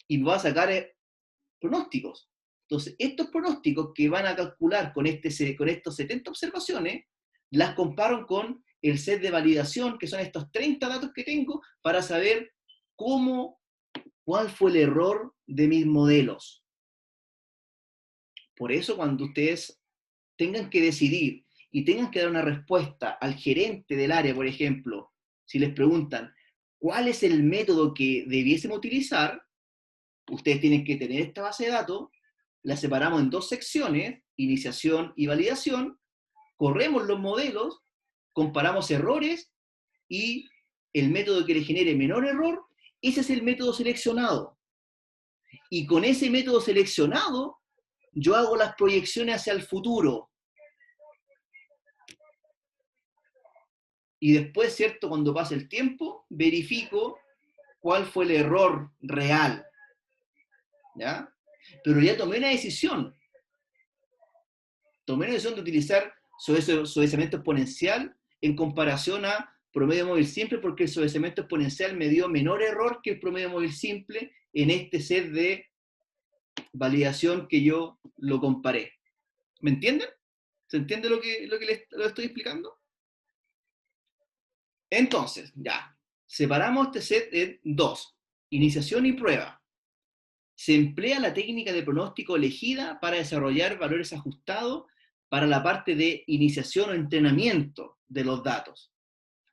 y me voy a sacar pronósticos. Entonces, estos pronósticos que van a calcular con estos 70 observaciones, las comparo con el set de validación, que son estos 30 datos que tengo, para saber cuál fue el error de mis modelos. Por eso, cuando ustedes tengan que decidir y tengan que dar una respuesta al gerente del área, por ejemplo, si les preguntan cuál es el método que debiésemos utilizar, ustedes tienen que tener esta base de datos, la separamos en 2 secciones, iniciación y validación, corremos los modelos, comparamos errores y el método que le genere menor error, ese es el método seleccionado. Y con ese método seleccionado, yo hago las proyecciones hacia el futuro. Y después, ¿cierto? Cuando pasa el tiempo, verifico cuál fue el error real. ¿Ya? Pero ya tomé una decisión. Tomé la decisión de utilizar suavizamiento exponencial en comparación a promedio móvil simple, porque el suavizamiento exponencial me dio menor error que el promedio móvil simple en este set de validación que yo lo comparé. ¿Me entienden? ¿Se entiende lo que les estoy explicando? Entonces, ya, separamos este set en 2, iniciación y prueba. Se emplea la técnica de pronóstico elegida para desarrollar valores ajustados para la parte de iniciación o entrenamiento de los datos.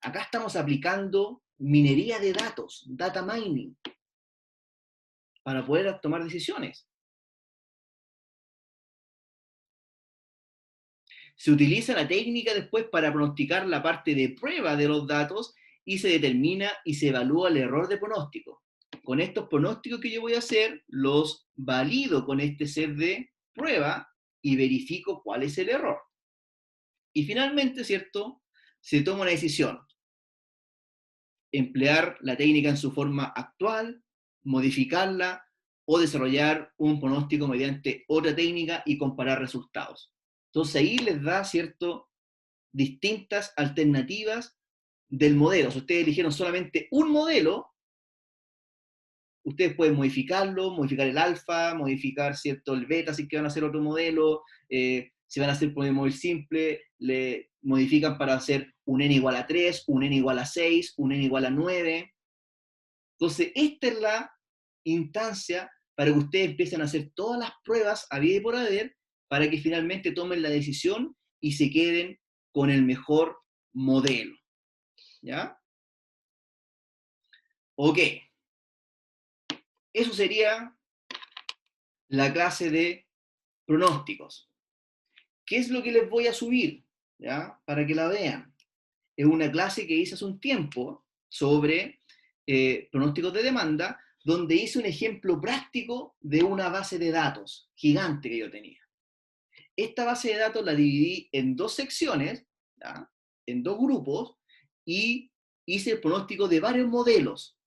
Acá estamos aplicando minería de datos, data mining, para poder tomar decisiones. Se utiliza la técnica después para pronosticar la parte de prueba de los datos y se determina y se evalúa el error de pronóstico. Con estos pronósticos que yo voy a hacer, los valido con este set de prueba y verifico cuál es el error. Y finalmente, ¿cierto? Se toma una decisión. Emplear la técnica en su forma actual, modificarla o desarrollar un pronóstico mediante otra técnica y comparar resultados. Entonces ahí les da, ¿cierto?, distintas alternativas del modelo. Si ustedes eligieron solamente un modelo, ustedes pueden modificarlo, modificar el alfa, modificar, ¿cierto?, el beta si que van a hacer otro modelo, si van a hacer promedio móvil simple, le modifican para hacer un n igual a 3, un n igual a 6, un n igual a 9. Entonces, esta es la instancia para que ustedes empiecen a hacer todas las pruebas a vida y por haber, para que finalmente tomen la decisión y se queden con el mejor modelo. ¿Ya? Ok. Eso sería la clase de pronósticos. ¿Qué es lo que les voy a subir? ¿Ya? Para que la vean. Es una clase que hice hace un tiempo sobre pronósticos de demanda, donde hice un ejemplo práctico de una base de datos gigante que yo tenía. Esta base de datos la dividí en 2 secciones, ¿ya?, en 2 grupos, y hice el pronóstico de varios modelos,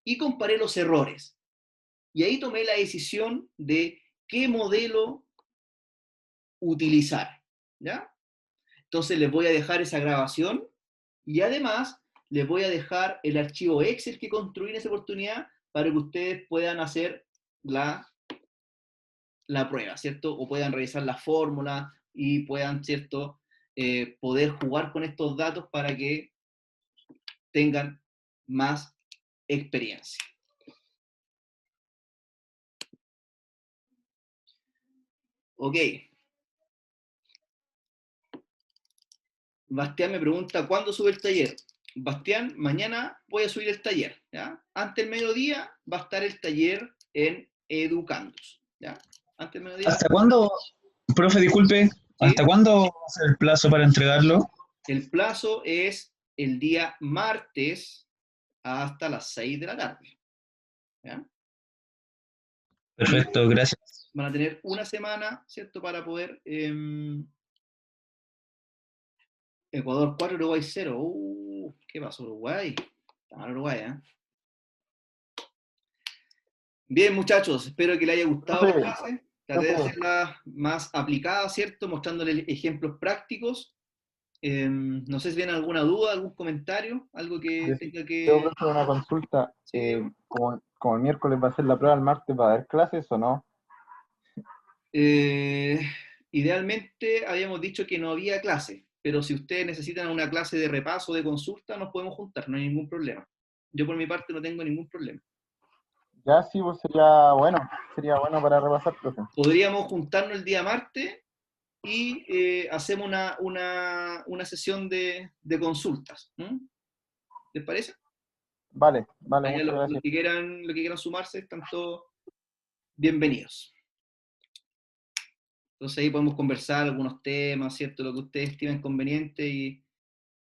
y comparé los errores. Y ahí tomé la decisión de qué modelo utilizar, ¿ya? Entonces les voy a dejar esa grabación, y además les voy a dejar el archivo Excel que construí en esa oportunidad para que ustedes puedan hacer la prueba, ¿cierto? O puedan revisar la fórmula y puedan, ¿cierto?, poder jugar con estos datos para que tengan más experiencia. Ok. Bastián me pregunta, ¿cuándo sube el taller? Bastián, mañana voy a subir el taller, ¿ya? Antes del mediodía va a estar el taller en Educandus, ¿ya? Antes del mediodía. ¿Hasta cuándo, profe, disculpe, hasta ¿Sí? cuándo va a ser el plazo para entregarlo? El plazo es el día martes hasta las 6 de la tarde, ¿ya? Perfecto, gracias. Van a tener una semana, ¿cierto?, para poder... Ecuador 4, Uruguay 0. ¿Qué pasó, Uruguay? Está mal Uruguay, ¿eh? Bien, muchachos, espero que les haya gustado la Profe, clase. Traté de profe. hacerla más aplicada, ¿cierto? Mostrándoles ejemplos prácticos. No sé si tienen alguna duda, algún comentario, algo que tenga Yo, que... profe, una consulta. Sí, dígame. Como el miércoles va a ser la prueba, el martes va a haber clases o no. Eh, Idealmente habíamos dicho que no había clase, pero si ustedes necesitan una clase de repaso, de consulta, nos podemos juntar, no hay ningún problema. Yo por mi parte no tengo ningún problema. Ya sí, pues sería bueno para repasar, profe. Podríamos juntarnos el día martes y hacemos una sesión de consultas. ¿No? ¿Les parece? Vale, vale, Allá muchas gracias. los que quieran sumarse están todos bienvenidos. Entonces ahí podemos conversar algunos temas, ¿cierto? Lo que ustedes estimen conveniente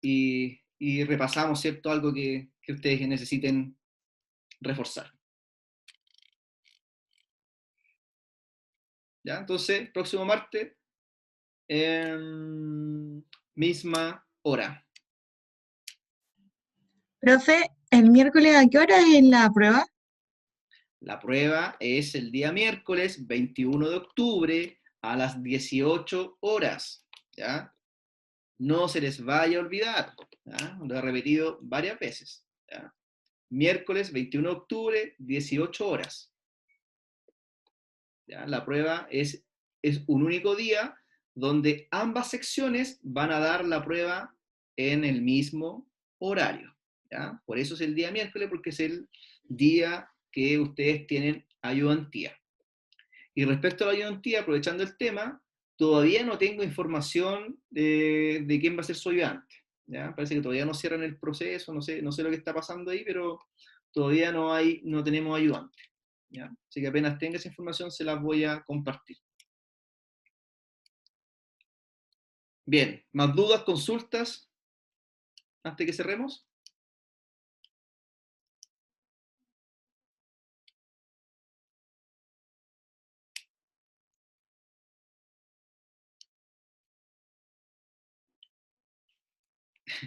y repasamos, ¿cierto? Algo que ustedes necesiten reforzar. ¿Ya? Entonces, próximo martes, misma hora. Profe, ¿el miércoles a qué hora es la prueba? La prueba es el día miércoles 21 de octubre a las 18 horas. ¿Ya? No se les vaya a olvidar. ¿Ya? Lo he repetido varias veces. ¿Ya? Miércoles 21 de octubre, 18 horas. ¿Ya? La prueba es un único día donde ambas secciones van a dar la prueba en el mismo horario. ¿Ya? Por eso es el día miércoles, porque es el día que ustedes tienen ayudantía. Y respecto a la ayudantía, aprovechando el tema, todavía no tengo información de quién va a ser su ayudante. ¿Ya? Parece que todavía no cierran el proceso, no sé lo que está pasando ahí, pero todavía no tenemos ayudante. ¿Ya? Así que apenas tenga esa información se las voy a compartir. Bien, ¿más dudas, consultas antes que cerremos?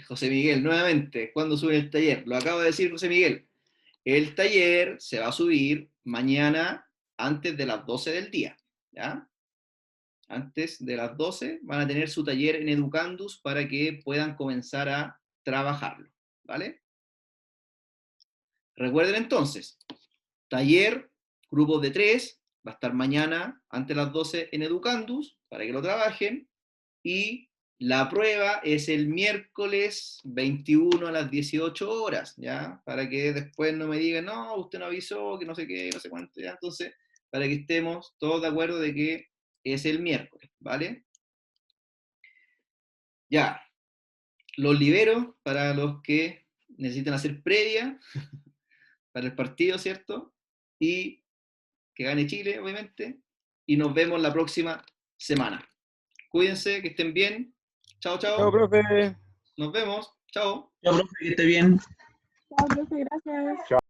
José Miguel, nuevamente, ¿cuándo sube el taller? Lo acabo de decir, José Miguel. El taller se va a subir mañana antes de las 12 del día. ¿Ya? Antes de las 12 van a tener su taller en Educandus para que puedan comenzar a trabajarlo. ¿Vale? Recuerden entonces, taller, grupos de 3, va a estar mañana antes de las 12 en Educandus para que lo trabajen. Y la prueba es el miércoles 21 a las 18 horas, ¿ya? Para que después no me digan, no, usted no avisó, que no sé qué, no sé cuánto, ¿ya? Entonces, para que estemos todos de acuerdo de que es el miércoles, ¿vale? Ya, los libero para los que necesitan hacer previa para el partido, ¿cierto? Y que gane Chile, obviamente. Y nos vemos la próxima semana. Cuídense, que estén bien. Chao, Chao, chao. profe. Nos vemos. Chao. Ya, profe, que esté bien. Chao, profe, gracias.